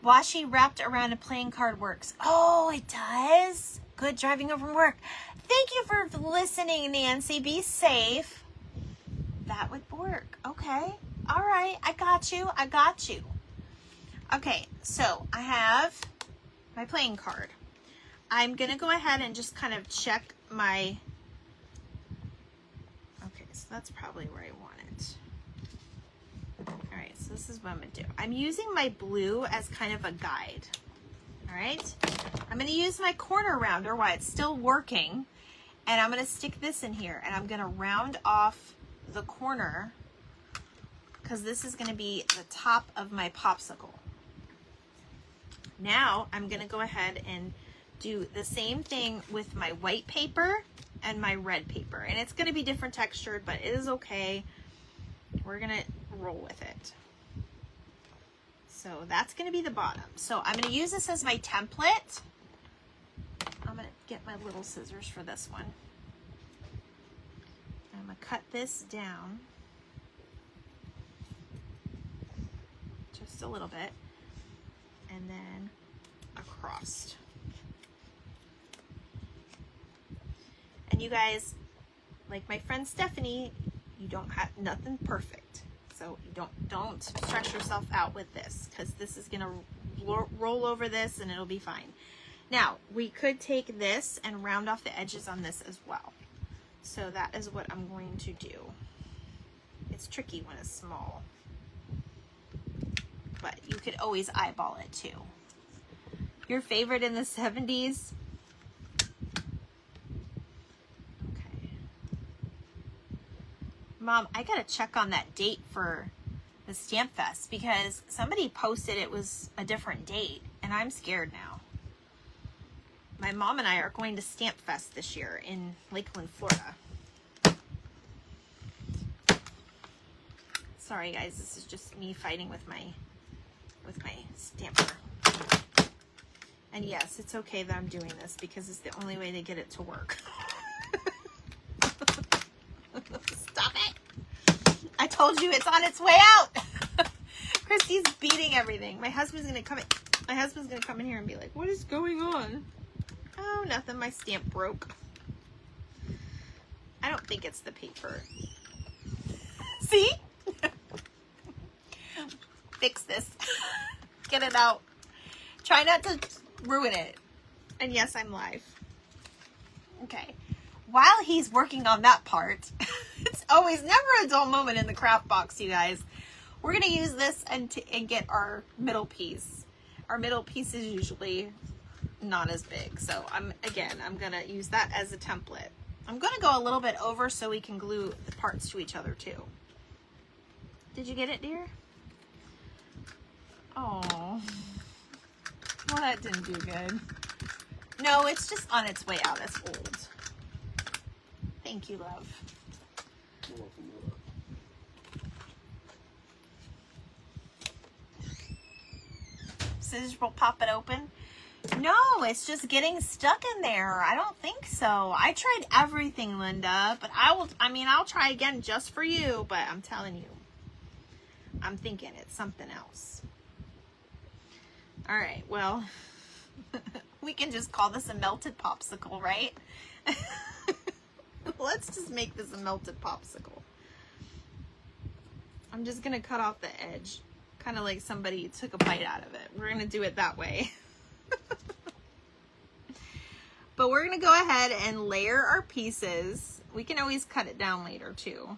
Washi wrapped around a playing card works. Oh, it does? Good, driving home from work. Thank you for listening, Nancy. Be safe. That would work. Okay. All right. I got you. I got you. Okay. So I have my playing card. I'm going to go ahead and just kind of check my... Okay. So that's probably where I want it. All right, so this is what I'm going to do. I'm using my blue as kind of a guide. All right, I'm going to use my corner rounder while it's still working, and I'm going to stick this in here, and I'm going to round off the corner because this is going to be the top of my popsicle. Now I'm going to go ahead and do the same thing with my white paper and my red paper, and it's going to be different textured, but it is okay. We're going to roll with it. So that's going to be the bottom. So I'm going to use this as my template. I'm going to get my little scissors for this one. I'm going to cut this down just a little bit and then across. And you guys, like my friend Stephanie, you don't have nothing perfect. So you don't stress yourself out with this, because this is going to roll over this and it'll be fine. Now, we could take this and round off the edges on this as well. So that is what I'm going to do. It's tricky when it's small, but you could always eyeball it too. Your favorite in the 70s? Mom, I gotta check on that date for the Stamp Fest because somebody posted it was a different date and I'm scared now. My mom and I are going to Stamp Fest this year in Lakeland, Florida. Sorry guys, this is just me fighting with my stamper. And yes, it's okay that I'm doing this because it's the only way to get it to work. Stop it. I told you it's on its way out. Christy's beating everything. My husband's gonna come in here and be like, what is going on? Oh Oh, nothing. My stamp broke. I don't think it's the paper. See? Fix this. Get it out. Try not to ruin it. And yes, I'm live. Okay. While he's working on that part, it's always never a dull moment in the craft box, you guys. We're going to use this and get our middle piece. Our middle piece is usually not as big. So I'm going to use that as a template. I'm going to go a little bit over so we can glue the parts to each other too. Did you get it, dear? Oh, well, that didn't do good. No, it's just on its way out. It's old. Thank you, love. Scissors will pop it open. No, it's just getting stuck in there. I don't think so. I tried everything, Linda, but I'll try again just for you, but I'm telling you, I'm thinking it's something else. All right, well, we can just call this a melted popsicle, right? Let's just make this a melted popsicle. I'm just going to cut off the edge, kind of like somebody took a bite out of it. We're going to do it that way. But we're going to go ahead and layer our pieces. We can always cut it down later too.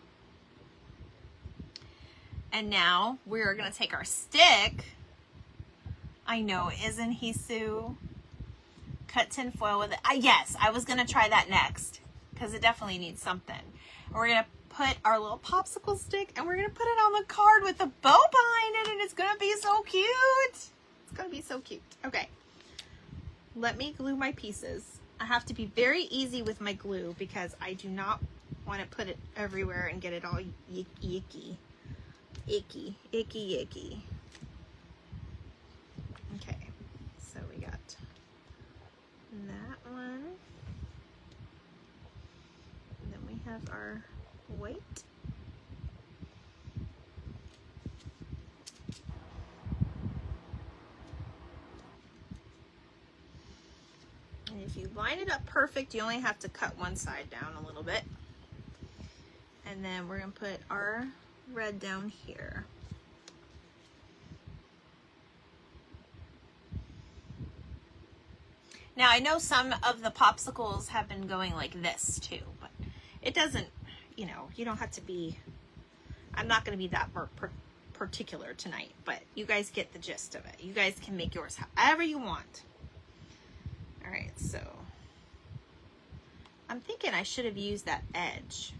And now we're going to take our stick. I know, isn't he, Sue? Cut tin foil with it. Yes, I was going to try that next because it definitely needs something. And we're going to put our little popsicle stick and we're going to put it on the card with a bow behind it, and it's going to be so cute. It's going to be so cute. Okay. Let me glue my pieces. I have to be very easy with my glue because I do not want to put it everywhere and get it all icky. Icky, icky, icky. Okay, so we got that one. And then we have our white. And if you line it up perfect, you only have to cut one side down a little bit. And then we're going to put our red down here. Now, I know some of the popsicles have been going like this too, but it doesn't, you know, you don't have to be, I'm not going to be that particular tonight, but you guys get the gist of it. You guys can make yours however you want. All right, so I'm thinking I should have used that edge,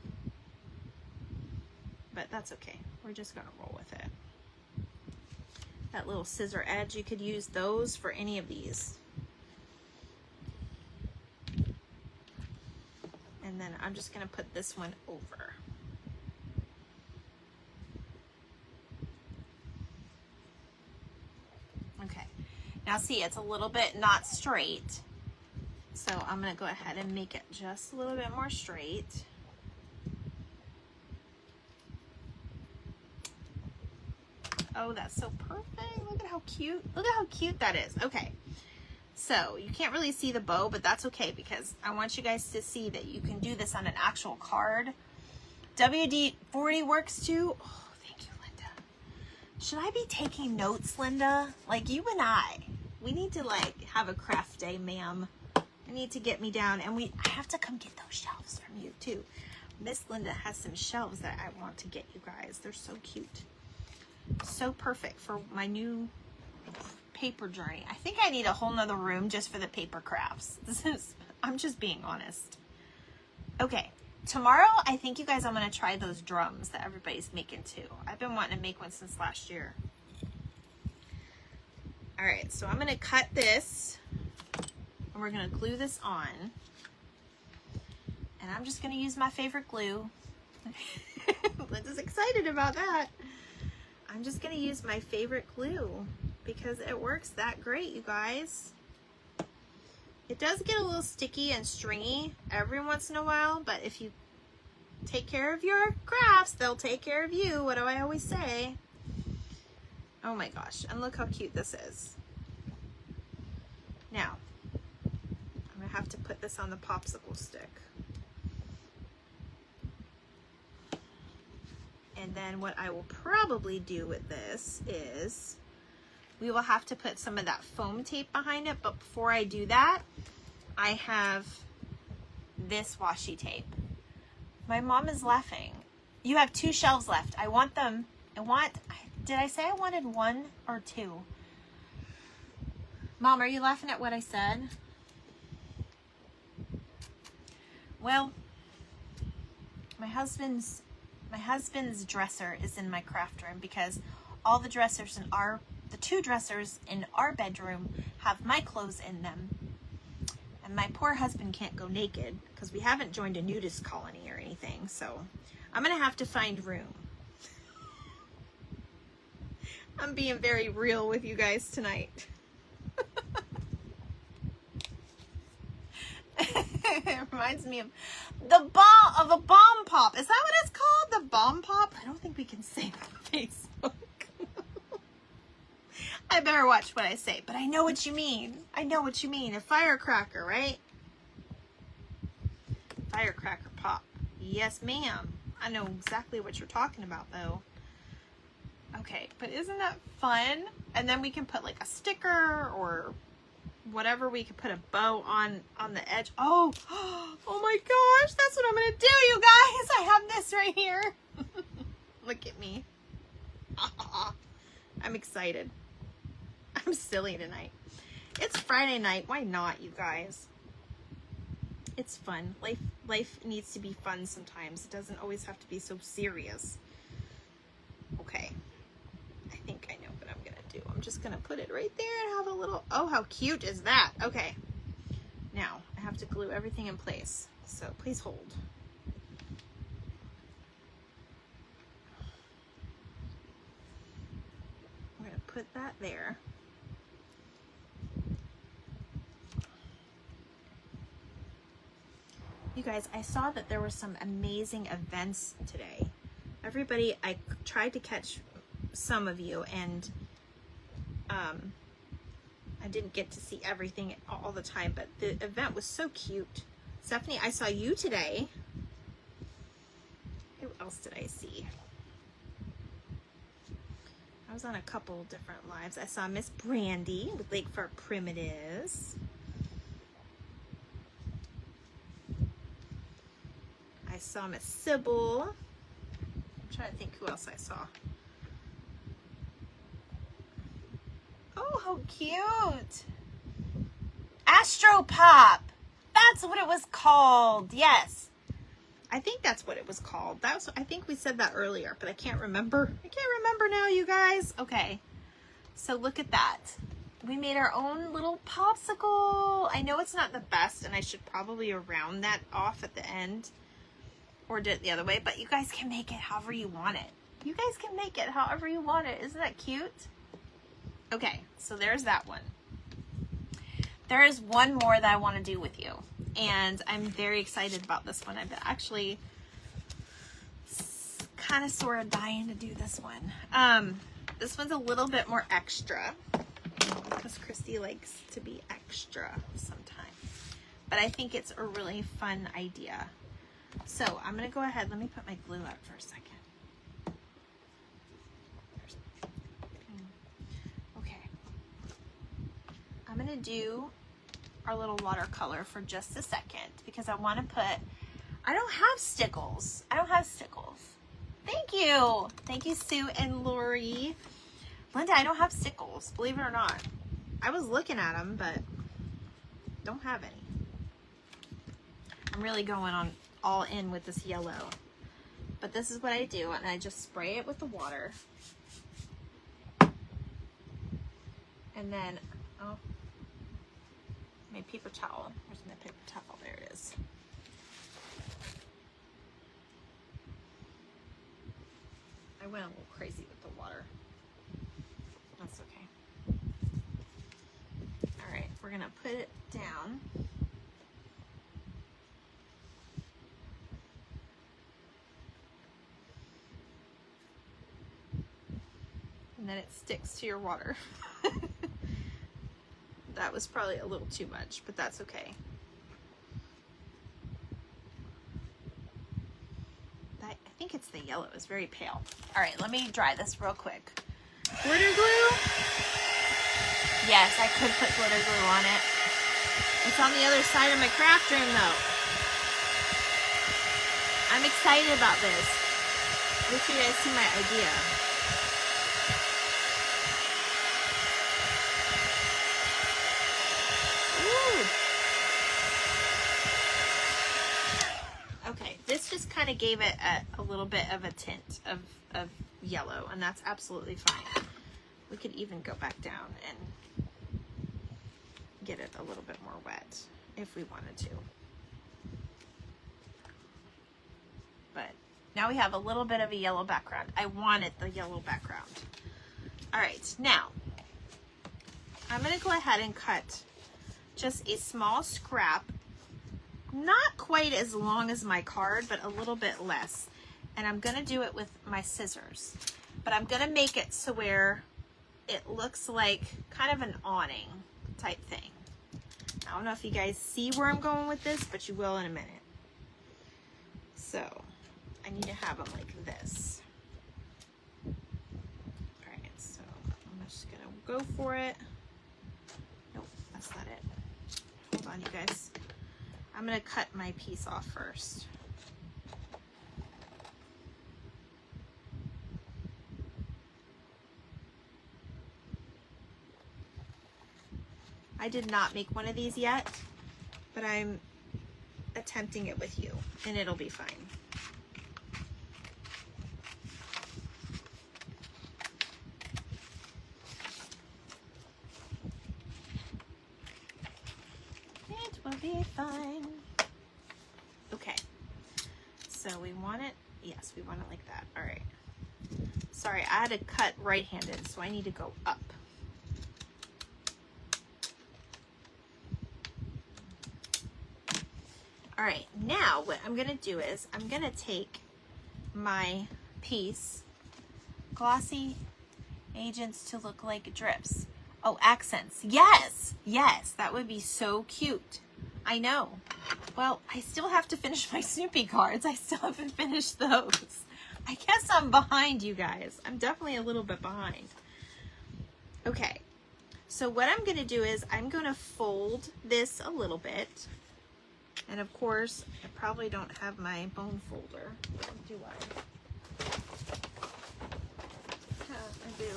but that's okay. We're just going to roll with it. That little scissor edge, you could use those for any of these. And then I'm just going to put this one over. Okay. Now see, it's a little bit not straight. So I'm going to go ahead and make it just a little bit more straight. Oh, that's so perfect. Look at how cute. Look at how cute that is. Okay. So you can't really see the bow, but that's okay because I want you guys to see that you can do this on an actual card. WD-40 works too. Oh, thank you, Linda. Should I be taking notes, Linda? Like you and I, we need to like have a craft day, ma'am. I need to get me down, and I have to come get those shelves from you too. Miss Linda has some shelves that I want to get you guys. They're so cute. So perfect for my new paper journey. I think I need a whole nother room just for the paper crafts. I'm just being honest. Okay, tomorrow I think you guys I'm going to try those drums that everybody's making too. I've been wanting to make one since last year. All right, so I'm going to cut this and we're going to glue this on. And I'm just going to use my favorite glue. Linda's excited about that. I'm just going to use my favorite glue because it works that great, you guys. It does get a little sticky and stringy every once in a while, but if you take care of your crafts, they'll take care of you. What do I always say? Oh my gosh, and look how cute this is. Now, I'm going to have to this on the popsicle stick. And then what I will probably do with this is we will have to put some of that foam tape behind it. But before I do that, I have this washi tape. My mom is laughing. You have 2 shelves left. I want them. Did I say I wanted 1 or 2? Mom, are you laughing at what I said? Well, my husband's dresser is in my craft room because all the dressers in the 2 dressers in our bedroom have my clothes in them. And my poor husband can't go naked because we haven't joined a nudist colony or anything. So I'm going to have to find room. I'm being very real with you guys tonight. It reminds me of a bomb pop. Is that what it's called? The bomb pop? I don't think we can say that on Facebook. I better watch what I say, but I know what you mean. I know what you mean. A firecracker, right? Firecracker pop. Yes, ma'am. I know exactly what you're talking about, though. Okay, but isn't that fun? And then we can put like a sticker or whatever. We could put a bow on the edge. Oh my gosh, that's what I'm gonna do, you guys. I have this right here. Look at me. I'm excited. I'm silly tonight. It's Friday night. Why not, you guys? It's fun. Life needs to be fun sometimes. It doesn't always have to be so serious. Okay. I think I know what I'm gonna do. I'm just gonna put it right there and have a little, oh, how cute is that? Okay. Now, I have to glue everything in place. So please hold. I'm gonna put that there. You guys, I saw that there were some amazing events today. Everybody, I tried to catch some of you, and I didn't get to see everything all the time, but the event was so cute. Stephanie, I saw you today. Who else did I see? I was on a couple different lives. I saw Miss Brandy with Lakefront Primitives. I saw Miss Sybil. I'm trying to think who else I saw. Oh, how cute. Astro Pop. That's what it was called. Yes. I think that's what it was called. I think we said that earlier, but I can't remember. I can't remember now, you guys. Okay. So look at that. We made our own little popsicle. I know it's not the best, and I should probably round that off at the end. Or do it the other way, but you guys can make it however you want it. You guys can make it however you want it. Isn't that cute? Okay, so there's that one. There is one more that I want to do with you, and I'm very excited about this one. I've been actually kind of sort of dying to do this one. This one's a little bit more extra, because Christy likes to be extra sometimes, but I think it's a really fun idea. So I'm going to go ahead. Let me put my glue up for a second. Okay. I'm going to do our little watercolor for just a second because I want to put, I don't have stickles. Thank you. Thank you, Sue and Lori. Linda, I don't have stickles, believe it or not. I was looking at them, but don't have any. I'm really going on all in with this yellow, but this is what I do, and I just spray it with the water, and then my paper towel. Where's my paper towel? There it is. I went a little crazy with the water. That's okay. All right, we're gonna put it down. And then it sticks to your water. That was probably a little too much, but that's okay. I think it's the yellow. It's very pale. All right, let me dry this real quick. Glitter glue? Yes, I could put glitter glue on it. It's on the other side of my craft room though. I'm excited about this. Wait till you guys see my idea. Ooh. Okay, this just kind of gave it a little bit of a tint of yellow, and that's absolutely fine. We could even go back down and get it a little bit more wet if we wanted to. But now we have a little bit of a yellow background. I wanted the yellow background. All right, now I'm gonna go ahead and cut just a small scrap, not quite as long as my card, but a little bit less. And I'm gonna do it with my scissors, but I'm gonna make it so where it looks like kind of an awning type thing. I don't know if you guys see where I'm going with this, but you will in a minute. So I need to have them like this. All right, so I'm just gonna go for it. Nope, that's not it. Hold on, you guys. I'm gonna cut my piece off first. I did not make one of these yet, but I'm attempting it with you, and it'll be fine. It will be fine. Okay, so we want it, yes, we want it like that. All right. Sorry, I had to cut right-handed, so I need to go up. All right, now what I'm gonna do is I'm gonna take my piece, glossy agents to look like drips. Oh, accents. Yes, yes, that would be so cute. I know. Well, I still have to finish my Snoopy cards. I still haven't finished those. I guess I'm behind, you guys. I'm definitely a little bit behind. Okay, so what I'm gonna do is I'm gonna fold this a little bit. And of course, I probably don't have my bone folder, do I? I do.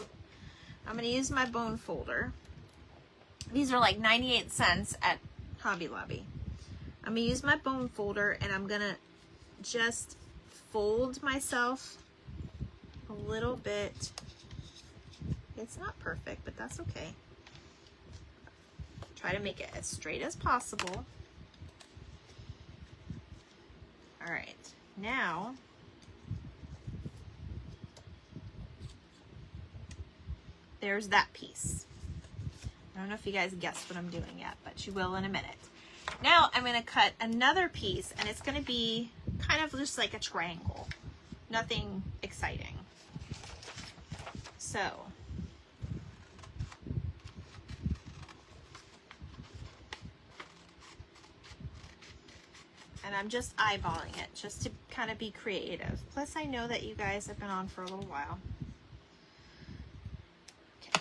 I'm gonna use my bone folder. These are like 98 cents at Hobby Lobby. I'm gonna use my bone folder and I'm gonna just fold myself a little bit. It's not perfect, but that's okay. Try to make it as straight as possible. All right, now there's that piece. I don't know if you guys guessed what I'm doing yet, but you will in a minute. Now I'm gonna cut another piece and it's gonna be kind of just like a triangle. Nothing exciting. So, and I'm just eyeballing it just to kind of be creative. Plus I know that you guys have been on for a little while. Okay.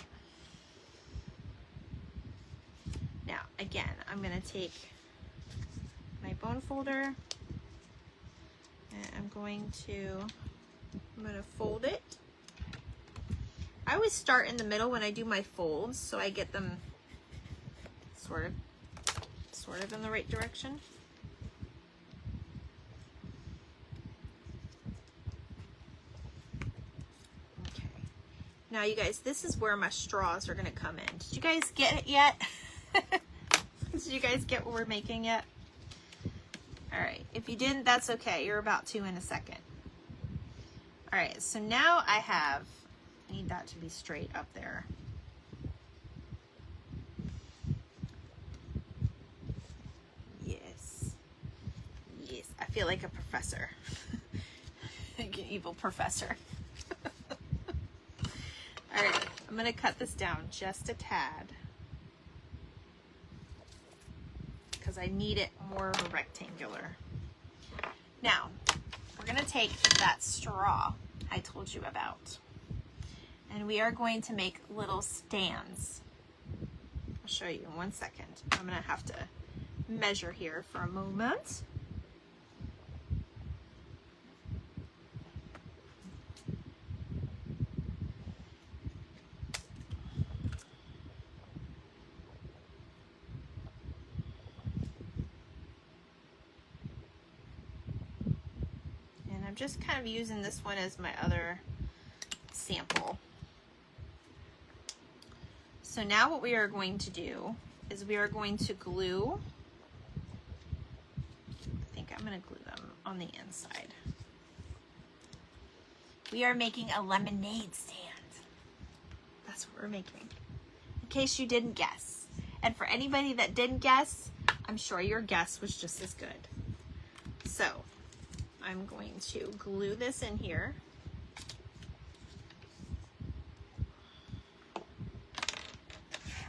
Now, again, I'm gonna take my bone folder and I'm gonna fold it. I always start in the middle when I do my folds so I get them sort of in the right direction. Now you guys, this is where my straws are gonna come in. Did you guys get it yet? Did you guys get what we're making yet? All right, if you didn't, that's okay. You're about to in a second. All right, so now I need that to be straight up there. Yes, yes, I feel like a professor. Like an evil professor. All right, I'm gonna cut this down just a tad because I need it more of a rectangular. Now, we're gonna take that straw I told you about, and we are going to make little stands. I'll show you in 1 second. I'm gonna have to measure here for a moment. And I'm just kind of using this one as my other sample. So now what we are going to do is we are going to glue, I think I'm going to glue them on the inside. We are making a lemonade stand. That's what we're making, in case you didn't guess. And for anybody that didn't guess, I'm sure your guess was just as good. So I'm going to glue this in here.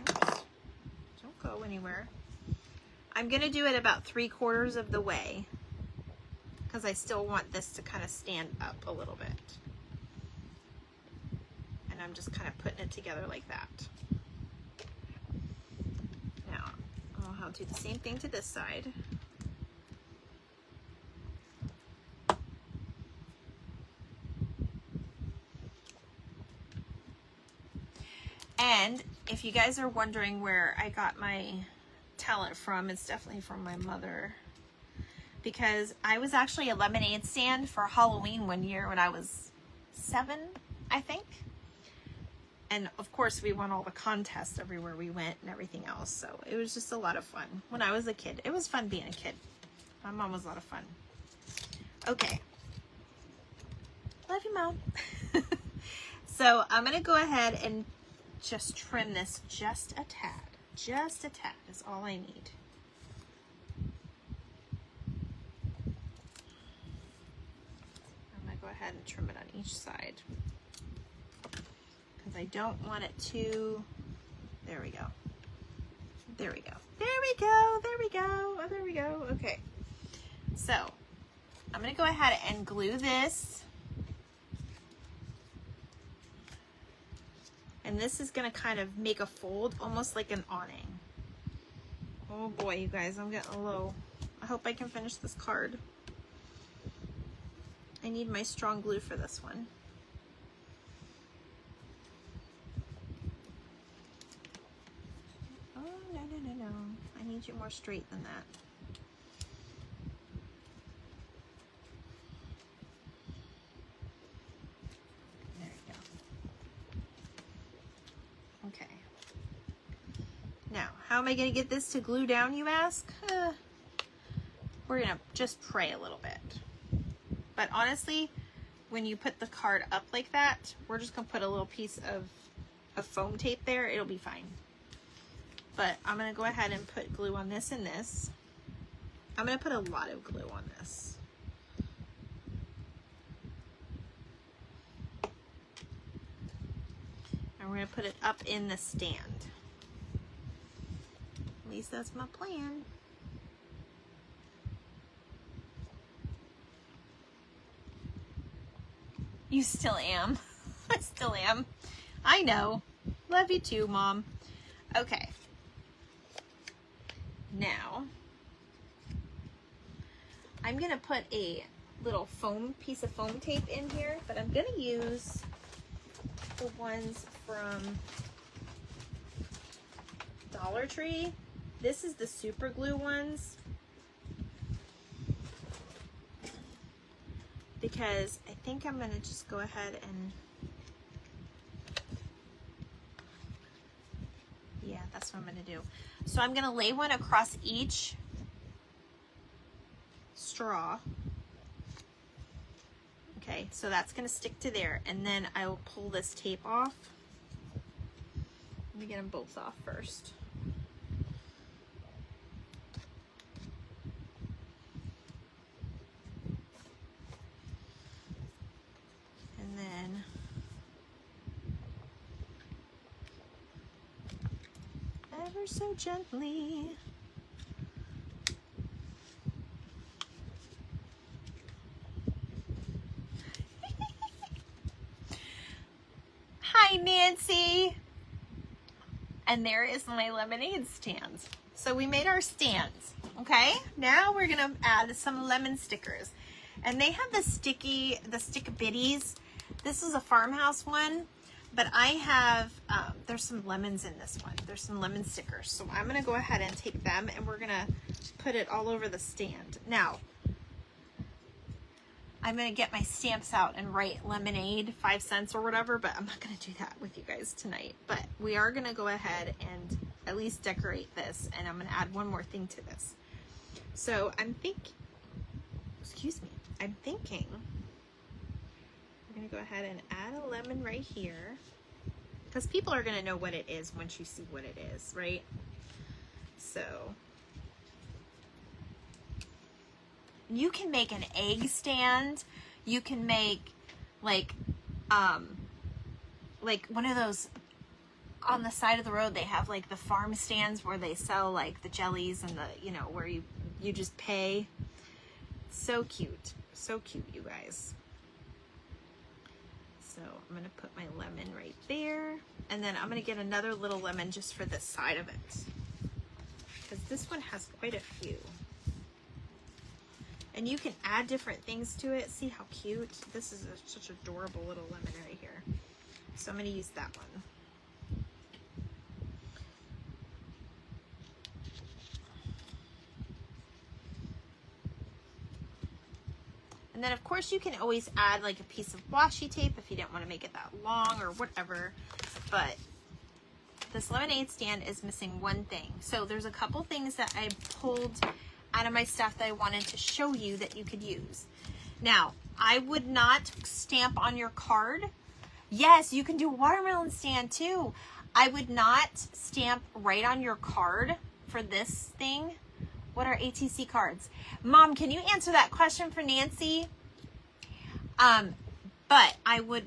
Oops. Don't go anywhere. I'm going to do it about 3/4 of the way because I still want this to kind of stand up a little bit. And I'm just kind of putting it together like that. Now, I'll do the same thing to this side. And if you guys are wondering where I got my talent from, it's definitely from my mother. Because I was actually a lemonade stand for Halloween one year when I was 7, I think. And of course we won all the contests everywhere we went and everything else. So it was just a lot of fun when I was a kid. It was fun being a kid. My mom was a lot of fun. Okay. Love you, Mom. So I'm going to go ahead and just trim this just a tad. Just a tad is all I need. I'm going to go ahead and trim it on each side, because I don't want it to, there we go. There we go. There we go. There we go. Oh, there we go. Okay. So I'm going to go ahead and glue this. And this is going to kind of make a fold, almost like an awning. Oh boy, you guys, I'm getting low. I hope I can finish this card. I need my strong glue for this one. Oh, no, no, no, no. I need you more straight than that. Okay. Now, how am I going to get this to glue down, you ask? We're going to just pray a little bit. But honestly, when you put the card up like that, we're just going to put a little piece of foam tape there. It'll be fine. But I'm going to go ahead and put glue on this and this. I'm going to put a lot of glue on this. We're going to put it up in the stand. At least that's my plan. You still am. I still am. I know. Love you too, Mom. Okay. Now, I'm going to put a little piece of foam tape in here, but I'm going to use the ones from Dollar Tree. This is the super glue ones, because I think I'm going to just go ahead and, yeah, that's what I'm going to do. So I'm going to lay one across each straw. Okay, so that's going to stick to there, and then I will pull this tape off. Let me get them both off first. And then ever so gently. Hi, Nancy. And there is my lemonade stand. So we made our stands, okay? Now we're gonna add some lemon stickers. And they have the stick bitties. This is a farmhouse one, but I have, there's some lemons in this one. There's some lemon stickers. So I'm gonna go ahead and take them and we're gonna put it all over the stand. Now, I'm gonna get my stamps out and write lemonade, 5 cents or whatever, but I'm not gonna do that with you guys tonight. But we are gonna go ahead and at least decorate this, and I'm gonna add one more thing to this. So I'm thinking we're gonna go ahead and add a lemon right here, because people are gonna know what it is once you see what it is, right? So you can make an egg stand. You can make like one of those on the side of the road. They have like the farm stands where they sell like the jellies and the, you know, where you just pay. So cute, you guys. So I'm gonna put my lemon right there, and then I'm gonna get another little lemon just for this side of it, because this one has quite a few. And you can add different things to it. See how cute? This is such adorable little lemon right here. So I'm going to use that one. And then of course you can always add like a piece of washi tape if you didn't want to make it that long or whatever. But this lemonade stand is missing one thing. So there's a couple things that I pulled out of my stuff that I wanted to show you that you could use. Now, I would not stamp on your card. Yes, you can do watermelon stand too. I would not stamp right on your card for this thing. What are ATC cards? Mom, can you answer that question for Nancy? But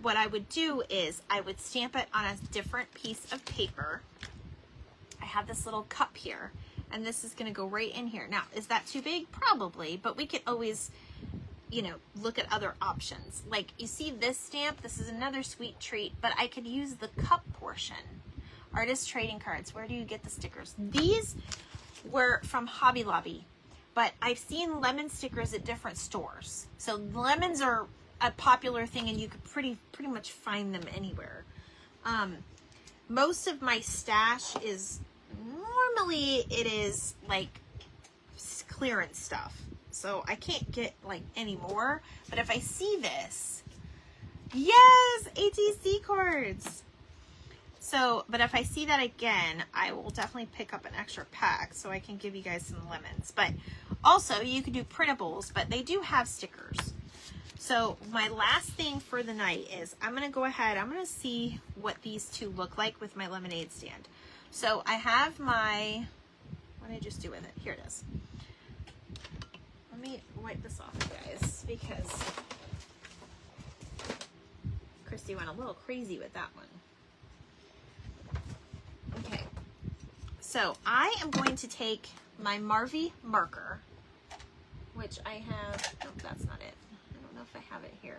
what I would do is I would stamp it on a different piece of paper. I have this little cup here, and this is going to go right in here. Now, is that too big? Probably, but we could always, you know, look at other options. Like, you see this stamp? This is another sweet treat, but I could use the cup portion. Artist trading cards. Where do you get the stickers? These were from Hobby Lobby, but I've seen lemon stickers at different stores. So lemons are a popular thing, and you could pretty much find them anywhere. Most of my stash is, normally it is like clearance stuff, so I can't get like any more. But if I see this, yes, ATC cards. So, but if I see that again, I will definitely pick up an extra pack so I can give you guys some lemons. But also you could do printables, but they do have stickers. So my last thing for the night is I'm going to go ahead, I'm going to see what these two look like with my lemonade stand. So I have my, what did I just do with it? Here it is. Let me wipe this off, guys, because Christy went a little crazy with that one. Okay, so I am going to take my Marvy marker, which I have, nope, that's not it. I don't know if I have it here.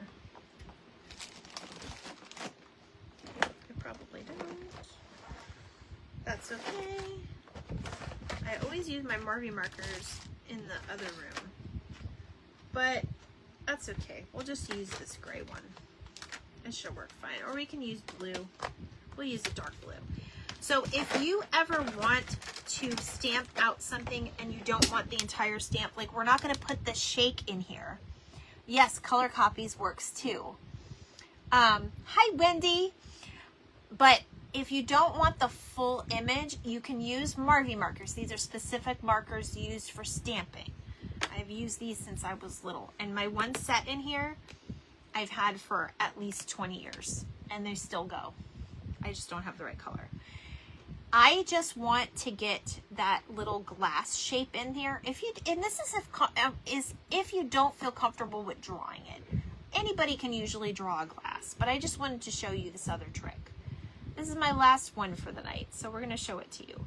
I probably don't. That's okay. I always use my Marvy markers in the other room, but that's okay. We'll just use this gray one. It should work fine. Or we can use blue. We'll use a dark blue. So if you ever want to stamp out something and you don't want the entire stamp, like we're not going to put the shake in here. Yes, color copies works too. Hi, Wendy. But if you don't want the full image, you can use Marvy markers. These are specific markers used for stamping. I've used these since I was little. And my one set in here, I've had for at least 20 years. And they still go. I just don't have the right color. I just want to get that little glass shape in here. If you, and this is if you don't feel comfortable with drawing it. Anybody can usually draw a glass, but I just wanted to show you this other trick. This is my last one for the night, so we're going to show it to you.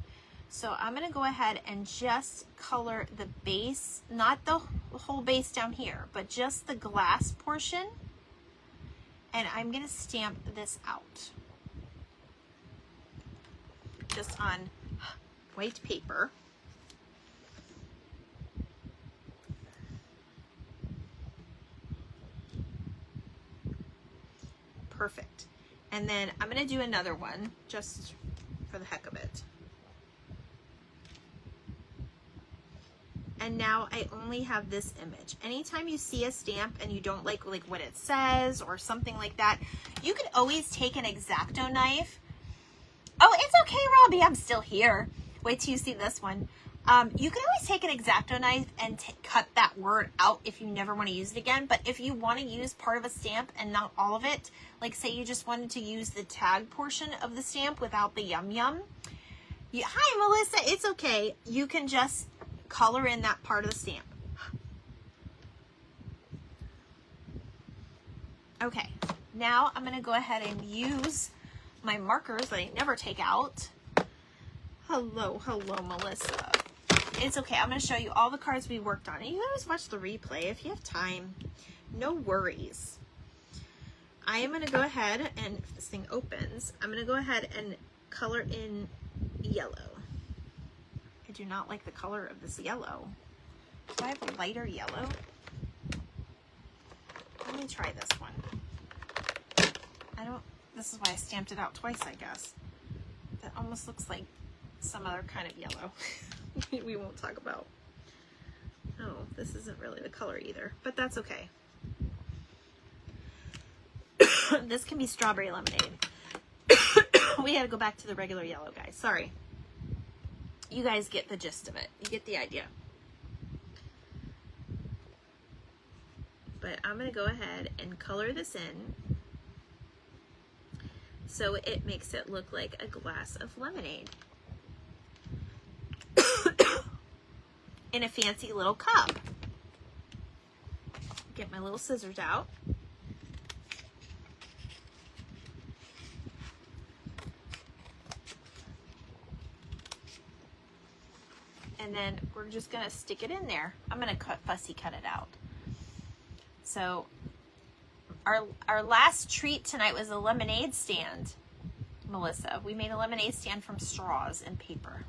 So I'm going to go ahead and just color the base, not the whole base down here, but just the glass portion. And I'm going to stamp this out. just on white paper. Perfect. And then I'm going to do another one just for the heck of it. And now I only have this image. Anytime you see a stamp and you don't like what it says or something like that, you can always take an X-Acto knife. Oh, it's okay, Robbie, I'm still here. Wait till you see this one. You can always take an X-Acto knife and cut that word out if you never want to use it again. But if you want to use part of a stamp and not all of it, like say you just wanted to use the tag portion of the stamp without the yum yum. Hi, Melissa, it's okay. You can just color in that part of the stamp. Okay, now I'm going to go ahead and use my markers that I never take out. Hello, Melissa. It's okay. I'm going to show you all the cards we worked on. And you can always watch the replay if you have time. No worries. I am going to go ahead and, if this thing opens, I'm going to go ahead and color in yellow. I do not like the color of this yellow. Do I have a lighter yellow? Let me try this one. This is why I stamped it out twice, I guess. That almost looks like some other kind of yellow. We won't talk about. Oh, this isn't really the color either, but that's okay. This can be strawberry lemonade. We had to go back to the regular yellow, guys. Sorry. You guys get the gist of it. You get the idea. But I'm going to go ahead and color this in so it makes it look like a glass of lemonade in a fancy little cup. Get my little scissors out. And then we're just gonna stick it in there. I'm gonna fussy cut it out. So our last treat tonight was a lemonade stand, Melissa. We made a lemonade stand from straws and paper.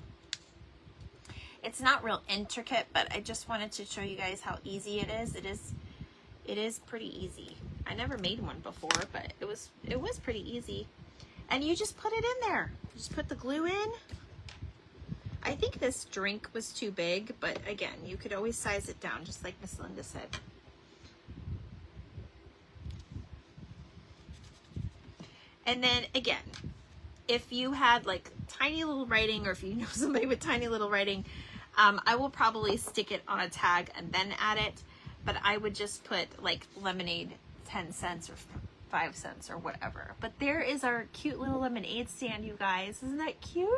It's not real intricate, but I just wanted to show you guys how easy it is. It is pretty easy. I never made one before, but it was pretty easy. And you just put it in there. Just put the glue in. I think this drink was too big, but again, you could always size it down, just like Miss Linda said. And then again, if you had like tiny little writing, or if you know somebody with tiny little writing, I will probably stick it on a tag and then add it, but I would just put like lemonade 10 cents or 5 cents or whatever. But there is our cute little lemonade stand, you guys. Isn't that cute?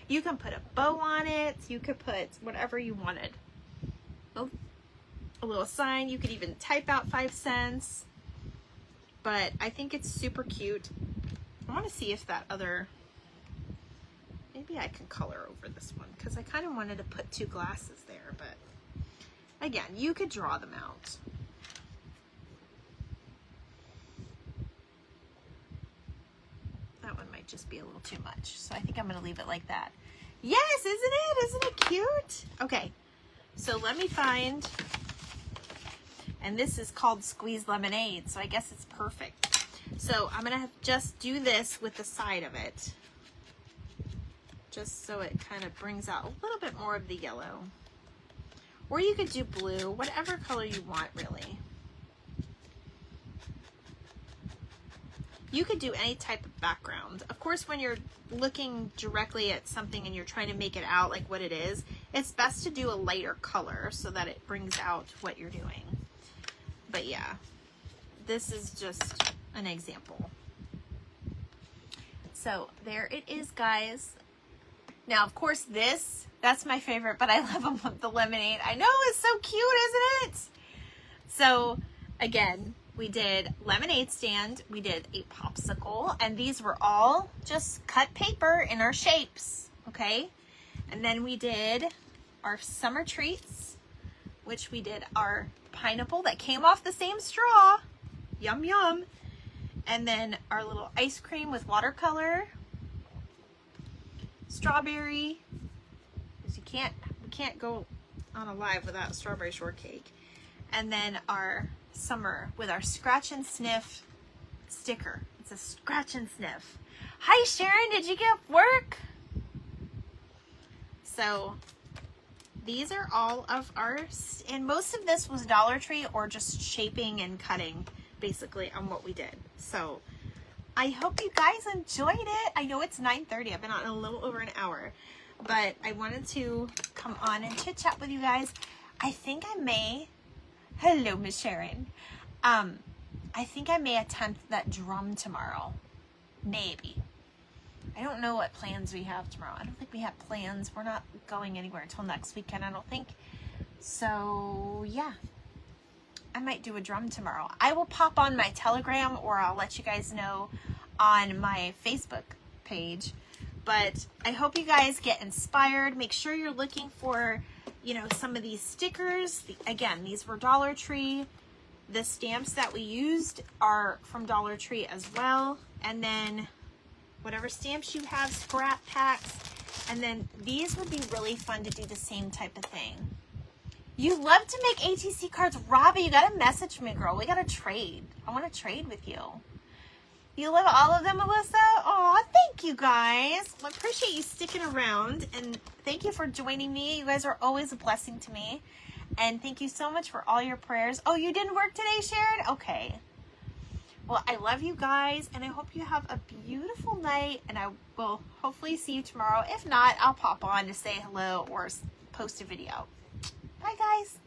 You can put a bow on it. You could put whatever you wanted. Oh, a little sign. You could even type out 5 cents. But I think it's super cute. I want to see if that other, maybe I can color over this one, because I kind of wanted to put 2 glasses there, but again, you could draw them out. That one might just be a little too much, so I think I'm going to leave it like that. Yes, isn't it? Isn't it cute? Okay, so let me find, and this is called Squeeze Lemonade, so I guess it's perfect. So I'm going to just do this with the side of it, just so it kind of brings out a little bit more of the yellow. Or you could do blue, whatever color you want, really. You could do any type of background. Of course, when you're looking directly at something and you're trying to make it out like what it is, it's best to do a lighter color so that it brings out what you're doing. But yeah, this is just an example. So there it is, guys. Now, of course, that's my favorite, but I love them with the lemonade. I know, it's so cute, isn't it? So again, we did lemonade stand, we did a popsicle, and these were all just cut paper in our shapes, okay? And then we did our summer treats, which we did our pineapple that came off the same straw. Yum, yum. And then our little ice cream with watercolor. strawberry, because we can't go on a live without strawberry shortcake. And then our summer with our scratch and sniff sticker. It's a scratch and sniff. Hi Sharon, did you get work? So these are all of ours, and most of this was Dollar Tree or just shaping and cutting basically on what we did. So I hope you guys enjoyed it. I know it's 9:30. I've been on a little over an hour, but I wanted to come on and chit chat with you guys. I think I may, hello Miss Sharon. I think I may attempt that drum tomorrow. Maybe. I don't know what plans we have tomorrow. I don't think we have plans. We're not going anywhere until next weekend, I don't think. So, yeah. I might do a drum tomorrow. I will pop on my Telegram, or I'll let you guys know on my Facebook page. But I hope you guys get inspired. Make sure you're looking for, you know, some of these stickers. Again, these were Dollar Tree. The stamps that we used are from Dollar Tree as well. And then whatever stamps you have, scrap packs. And then these would be really fun to do the same type of thing. You love to make ATC cards. Robbie, you got to message me, girl. We got to trade. I want to trade with you. You love all of them, Alyssa? Aw, thank you guys. I appreciate you sticking around. And thank you for joining me. You guys are always a blessing to me. And thank you so much for all your prayers. Oh, you didn't work today, Sharon? Okay. Well, I love you guys, and I hope you have a beautiful night, and I will hopefully see you tomorrow. If not, I'll pop on to say hello or post a video. Bye, guys.